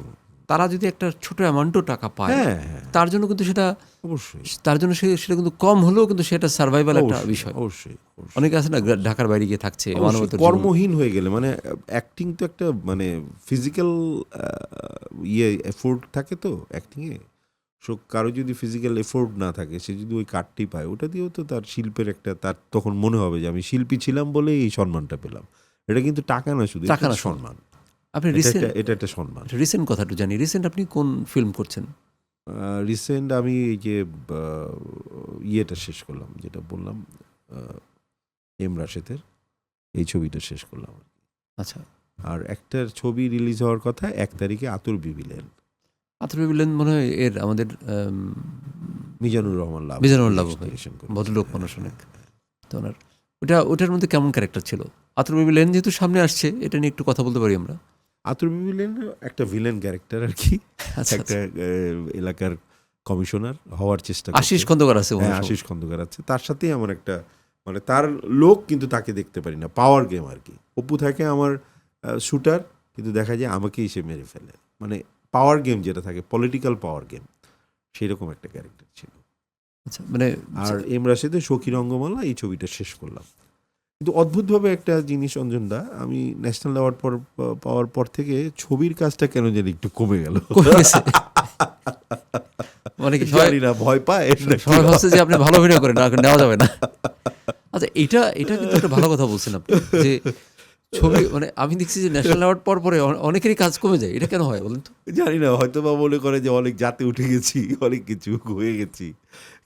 তারা যদি একটা ছোট অ্যামাউন্টও টাকা পায়, হ্যাঁ, হ্যাঁ, তার জন্য কিন্তু সেটা, অবশ্যই, তার জন্য সেটা কিন্তু কম হলেও কিন্তু সেটা সার্ভাইভাল একটা অবশ্যই, বিষয়। অবশ্যই, অবশ্যই। অনেকে আছে না ঢাকার বাইরে গিয়ে থাকছে, অবশ্যই, মানবতার জীবন। কর্মহীন হয়ে গেলে মানে অ্যাক্টিং তো একটা মানে ফিজিক্যাল এফোর্ট থাকে তো অ্যাক্টিংয়ে। সো কারো যদি ফিজিক্যাল এফোর্ট না থাকে, সে যদি ওই কার্ডটি পায়, ওটা দিয়েও তো তার শিল্পের একটা, তার তখন মনে হবে যে আমি শিল্পী ছিলাম বলে এই সম্মানটা পেলাম। এটা কিন্তু টাকা না, শুধু টাকা না, সম্মান। আপনি এটা একটা সম্মান। রিসেন্ট কথাটা জানি, রিসেন্ট আপনি কোন ফিল্ম করছেন? রিসেন্ট আমি এই যে ইয়েটা শেষ করলাম, যেটা বললাম এম রাশেদের, এই ছবিটা শেষ করলাম। আচ্ছা। আর একটা ছবি রিলিজ হওয়ার কথা 1 তারিখে, আতুর বিবিলেন, বললেন মনে হয় এর আমাদের মিজানুর রহমান লাভ, মিজানুর লাভ ভাই, direction করেছে। ভদ্রলোক মানুষ অনেক। তো ওটার মধ্যে কেমন ক্যারেক্টার ছিল? আতর বেবি লেন যেহেতু সামনে আসছে, এটা নিয়ে একটু কথা বলতে পারি আমরা। আতুর বিবিলেন একটা ভিলেন ক্যারেক্টার আর কি, আচ্ছা, একটা এলাকার কমিশনার হওয়ার চেষ্টা আশিস করছে। খন্দকার আছে, হ্যাঁ, আশিস খন্দকার আছে, তার সাথেই আমার একটা মানে তার লোক, কিন্তু তাকে দেখতে পারি না। পাওয়ার গেম আর কি। অপু থাকে আমার শুটার, কিন্তু দেখা যায় আমাকেই সে মেরে ফেলে। মানে পাওয়ার গেম যেটা থাকে, পলিটিক্যাল পাওয়ার গেম, সেরকম একটা ক্যারেক্টার ছিল। আচ্ছা, মানে আর এম রাশেদের সখী রঙ্গমালা, এই ছবিটা শেষ করলাম। কিন্তু অদ্ভুতভাবে একটা জিনিস অঞ্জনদা, আমি ন্যাশনাল অ্যাওয়ার্ড পাওয়ার পর থেকে ছবির কাজটা কেন জানি একটু কমে গেল। কমে গেছে। মানে কি জানি না, ভয় পায়, সবাই ভাবছে যে আপনি ভালো অভিনয় করেন, নেওয়া যাবে না। আচ্ছা, এটা কিন্তু একটা ভালো কথা বলছেন আপনি, যে ছবি মানে আমি দেখছি যে ন্যাশনাল অ্যাওয়ার্ড পরে অনেকেরই কাজ কমে যায়। এটা কেন হয় বলেন তো? জানি না, হয়তো বা মনে করে যে অনেক জাতে উঠে গেছি, অনেক কিছু হয়ে গেছি,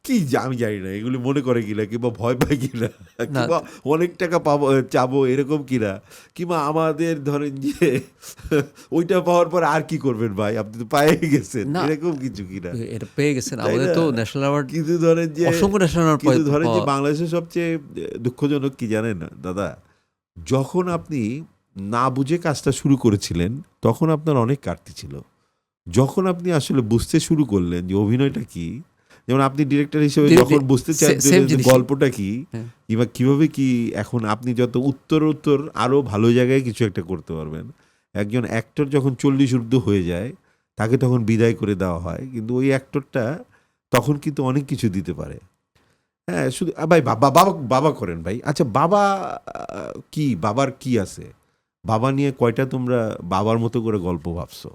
কি আমি জানি না, এগুলি মনে করে কিনা, কিংবা ভয় পায় কিনা, কিংবা অনেক টাকা পাবো চাবো এরকম কিনা, কিংবা আমাদের ধরেন যে ওইটা পাওয়ার পর আর কি করবেন ভাই, আপনি তো পেয়ে গেছেন, এরকম কিছু কিনা। এটা পেয়ে গেছেন, আমাদের তো ন্যাশনাল অ্যাওয়ার্ড, কিন্তু ধরেন যে অসংখ্য ন্যাশনাল অ্যাওয়ার্ড, কিন্তু ধরেন যে বাংলাদেশের সবচেয়ে দুঃখজনক কি জানেন দাদা, যখন আপনি না বুঝে কাজটা শুরু করেছিলেন, তখন আপনার অনেক কাটতি ছিল। যখন আপনি আসলে বুঝতে শুরু করলেন যে অভিনয়টা কি, যেমন আপনি ডিরেক্টর হিসেবে যখন বুঝতে চাইছেন গল্পটা কি, কিংবা কিভাবে কি, এখন আপনি যত উত্তর আরো ভালো জায়গায় কিছু একটা করতে পারবেন। একজন অ্যাক্টর যখন 40 ঊর্ধ্ব হয়ে যায়, তাকে তখন বিদায় করে দেওয়া হয়, কিন্তু ওই অ্যাক্টরটা তখন কিন্তু অনেক কিছু দিতে পারে। হ্যাঁ, শুধু ভাই বাবা করেন ভাই। আচ্ছা, বাবা কি, বাবার কি আছে? বাবা নিয়ে কয়টা তোমরা বাবার মতো করে গল্প ভাবছো?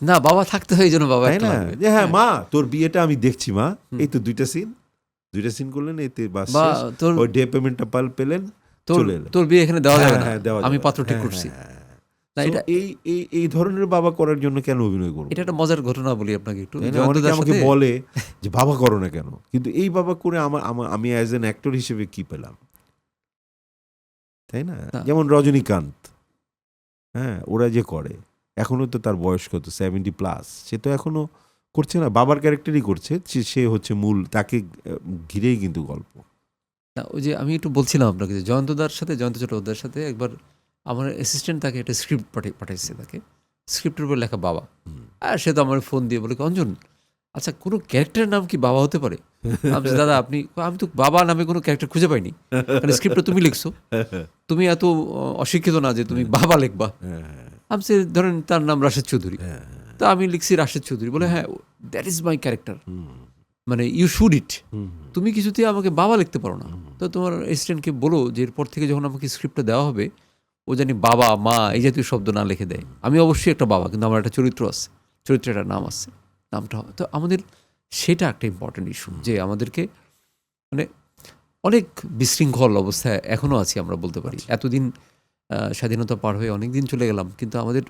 না, বাবা থাকতে হয়, এই জন্য বাবা, তাই না? যে হ্যাঁ মা, তোর বিয়েটা আমি দেখছি মা, এই তো 2টা সিন করলেন, এতে বাস শেষ। ওই ডে পেমেন্টটা পেলেন, চলে এলেন। তোর বিয়ে এখানে দেওয়া যাবে না, আমি যাবে। পাত্র ঠিক করছি। না, এটা এই ধরনের বাবা করার জন্য কেন অভিনয় করবো? এটা একটা মজার ঘটনা বলি আপনাকে একটু। অনেকে আমাকে বলে যে বাবা করো না কেন, কিন্তু এই বাবা করে আমি অ্যাজ এন অ্যাক্টর হিসেবে কি পেলাম, তাই না? যেমন রজনীকান্ত, হ্যাঁ, ওরা যে করে, এখনো তো তার বয়স কত, 70+, সে তো এখনো করছে না, বাবার ক্যারেক্টারই করছে, সে হচ্ছে মূল, তাকে ঘিরেই কিন্তু গল্প। না, ওই যে আমি একটু বলছিলাম আপনাকে যে জয়ন্ত চট্টোপাধ্যায়ের সাথে একবার আমার অ্যাসিস্ট্যান্ট তাকে একটা স্ক্রিপ্ট পাঠাইছে, তাকে স্ক্রিপ্টের উপর লেখা বাবা, আর সে তো আমার ফোন দিয়ে বলে, অঞ্জন আচ্ছা কোনো ক্যারেক্টারের নাম কি বাবা হতে পারে? আমি দাদা আমি তো বাবা নামে কোনো ক্যারেক্টার খুঁজে পাইনি, মানে স্ক্রিপ্টটা তুমি লিখছো, তুমি এত অশিক্ষিত না যে তুমি বাবা লিখবা। আমি ধরেন তার নাম রাশেদ চৌধুরী, তো আমি লিখছি রাশেদ চৌধুরী, বলে হ্যাঁ দ্যাট ইজ মাই ক্যারেক্টার, মানে ইউ শুড ইট, তুমি কিছুতেই আমাকে বাবা লিখতে পারো না। তো তোমার অ্যাসিস্ট্যান্টকে বলো যে এরপর থেকে যখন আমাকে স্ক্রিপ্টটা দেওয়া হবে, ও জানি বাবা মা এই জাতীয় শব্দ না লিখে দেয়। আমি অবশ্যই একটা বাবা, কিন্তু আমার একটা চরিত্র আছে, চরিত্রের একটা নাম আছে, নামটা হবে। তো আমাদের সেটা একটা ইম্পর্টেন্ট ইস্যু, যে আমাদেরকে মানে অনেক বিশৃঙ্খল অবস্থায় এখনও আছি আমরা বলতে পারি। এতদিন স্বাধীনতা পার হয়ে অনেক দিন চলে গেলাম, কিন্তু আমাদের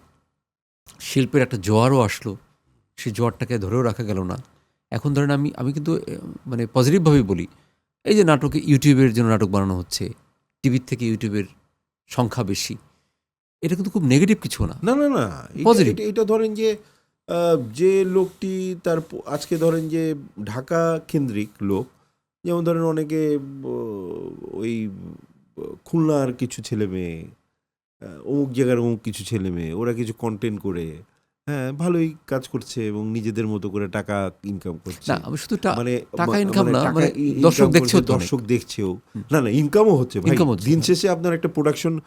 শিল্পের একটা জোয়ারও আসলো, সেই জোয়ারটাকে ধরেও রাখা গেল না। এখন ধরেন আমি কিন্তু মানে পজিটিভভাবেই বলি, এই যে নাটকে ইউটিউবের জন্য নাটক বানানো হচ্ছে, টিভির থেকে ইউটিউবের সংখ্যা বেশি, এটা কিন্তু খুব নেগেটিভ কিছু না। না না না, Positive. এটা ধরেন যে যে লোকটি তার আজকে ধরেন যে ঢাকা কেন্দ্রিক লোক, যেমন ধরেন অনেকে ওই খুলনার কিছু ছেলে মেয়ে, অমুক জায়গার অমুক কিছু ছেলে মেয়ে, ওরা কিছু কন্টেন্ট করে হ্যাঁ ভালোই কাজ করছে এবং নিজেদের মতো করে টাকা ইনকাম করছে। না, আমি শুধু টাকা মানে ইনকাম না, টাকা মানে income দর্শক করছে, দেখছেও তো অনেক। দর্শক দেখছেও, না না ইনকামও হচ্ছে ভাই। Income হচ্ছে, দিন হ্যাঁ। শেষে আপনার একটা প্রোডাকশন,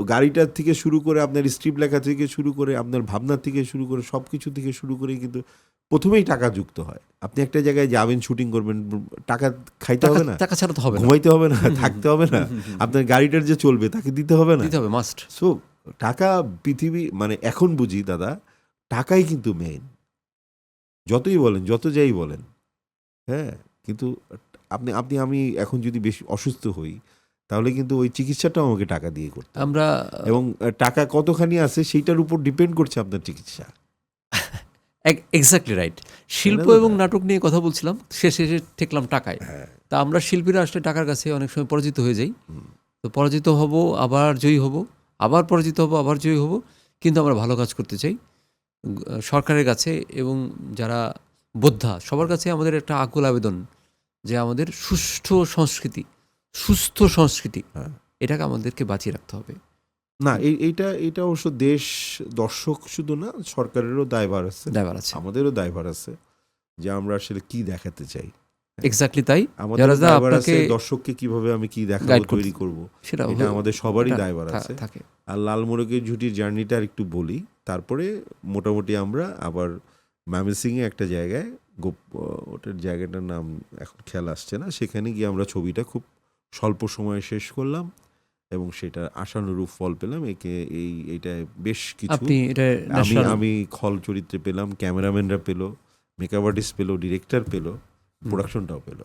গাড়িটার থেকে শুরু করে আপনার স্ক্রিপ্ট লেখা থেকে শুরু করে আপনার ভাবনার থেকে শুরু করে সব কিছু থেকে শুরু করে কিন্তু প্রথমেই টাকা যুক্ত হয়। আপনি একটা জায়গায় যাবেন, শুটিং করবেন, টাকা খাইতে হবে না, টাকা ছাড়া তো হবে না, ঘুমাইতে হবে না, থাকতে হবে না, আপনার গাড়িটার যে চলবে তাকে দিতে হবে না। দিতে হবে, মাস্ট। সো টাকা পৃথিবী মানে এখন বুঝি দাদা, টাকাই কিন্তু মেইন। যতই বলেন, যত যাই বলেন, হ্যাঁ, কিন্তু আপনি আপনি আমি এখন যদি বেশি অসুস্থ হই, তাহলে কিন্তু ওই চিকিৎসাটাও আমাকে টাকা দিয়ে করতে হবে। আমরা এবং টাকা কতখানি আছে সেইটার উপর ডিপেন্ড করছে আপনার চিকিৎসা। Exactly right. শিল্প দাদা? এবং নাটক নিয়ে কথা বলছিলাম, শেষে ঠেকলাম টাকায়। তা আমরা শিল্পীরা আসলে টাকার কাছে অনেক সময় পরাজিত হয়ে যাই। তো পরাজিত হব, আবার জয়ী হব, আবার পরাজিত হব, আবার জয়ী হব, কিন্তু আমরা ভালো কাজ করতে চাই। সরকারের কাছে এবং যারা বোদ্ধা, সবার কাছে আমাদের একটা আকুল আবেদন যে আমাদের সুষ্ঠু সংস্কৃতি, সুস্থ সংস্কৃতি, এটাকে আমাদেরকে বাঁচিয়ে রাখতে হবে। না এইটা অবশ্য দেশ, দর্শক শুধু না, সরকারেরও দায়ভার আছে, দায়ভার আছে। আমাদেরও দায়ভার আছে যে আমরা আসলে কি দেখাতে চাই। এক্স্যাক্টলি তাই। আমাদের যারা দায়ভার আপনাকে আছে দর্শককে কিভাবে আমি কি দেখাবো, guide করতে- তৈরি করব, সেটা এটা আমাদের সবারই এটা দায়ভার আছে। থাকে। আর লাল মোরগের ঝুটির জার্নিটা আর একটু বলি, তারপরে মোটামুটি আমরা আবার ময়মনসিংহে একটা জায়গায়, ওটার জায়গাটার নাম এখন খেয়াল আসছে না, সেখানে গিয়ে আমরা ছবিটা খুব স্বল্প সময়ে শেষ করলাম এবং সেটা আশানুরূপ ফল পেলাম। এইটা বেশ কিছু আপনি এটা আমি খল চরিত্রে পেলাম, ক্যামেরাম্যানরা পেলো, মেকআপ আর্টিস্ট পেলো, ডিরেক্টর পেলো, প্রোডাকশনটাও পেলো।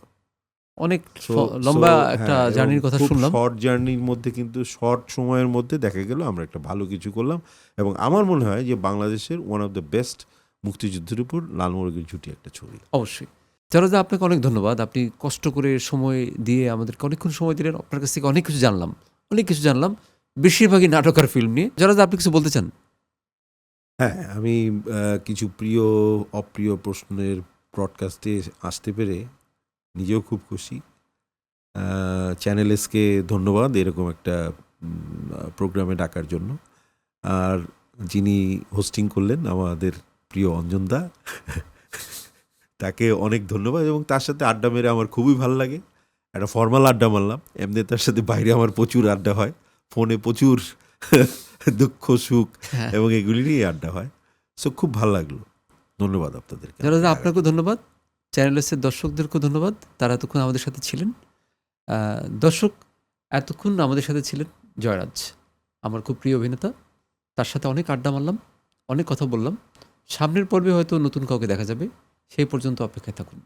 অনেক লম্বা একটা জার্নির কথা শুনলাম। শর্ট জার্নির মধ্যে কিন্তু শর্ট সময়ের মধ্যে দেখা গেল আমরা একটা ভালো কিছু করলাম এবং আমার মনে হয় যে বাংলাদেশের ওয়ান অফ দ্য বেস্ট মুক্তিযুদ্ধের উপর লাল মোরগের ঝুটি একটা ছবি। অবশ্যই। জারাদা, আপনাকে অনেক ধন্যবাদ। আপনি কষ্ট করে সময় দিয়ে আমাদেরকে অনেকক্ষণ সময় দিলেন। আপনার কাছ থেকে অনেক কিছু জানলাম, বেশিরভাগই নাটক আর ফিল্ম নিয়ে। জারাদা, আপনি কিছু বলতে চান? হ্যাঁ, আমি কিছু প্রিয় অপ্রিয় প্রশ্নের ব্রডকাস্টে আসতে পেরে নিজেও খুব খুশি। চ্যানেল এসকে ধন্যবাদ এরকম একটা প্রোগ্রামে ডাকার জন্য। আর যিনি হোস্টিং করলেন আমাদের প্রিয় অঞ্জনদা, তাকে অনেক ধন্যবাদ এবং তার সাথে আড্ডা মেরে আমার খুবই ভালো লাগে। একটা ফর্মাল আড্ডা মারলাম, এমনি তার সাথে বাইরে আমার প্রচুর আড্ডা হয়, ফোনে প্রচুর দুঃখ সুখ এবং এগুলি নিয়ে আড্ডা হয়। সো খুব ভালো লাগলো, ধন্যবাদ আপনাদেরকে। জারাদা, আপনাকেও ধন্যবাদ। চ্যানেলের দর্শকদেরকেও ধন্যবাদ, তারা এতক্ষণ আমাদের সাথে ছিলেন। দর্শক, এতক্ষণ আমাদের সাথে ছিলেন জয়রাজ, আমার খুব প্রিয় অভিনেতা। তার সাথে অনেক আড্ডা মারলাম, অনেক কথা বললাম। সামনের পর্বে হয়তো নতুন কাউকে দেখা যাবে, সেই পর্যন্ত অপেক্ষায় থাকুন।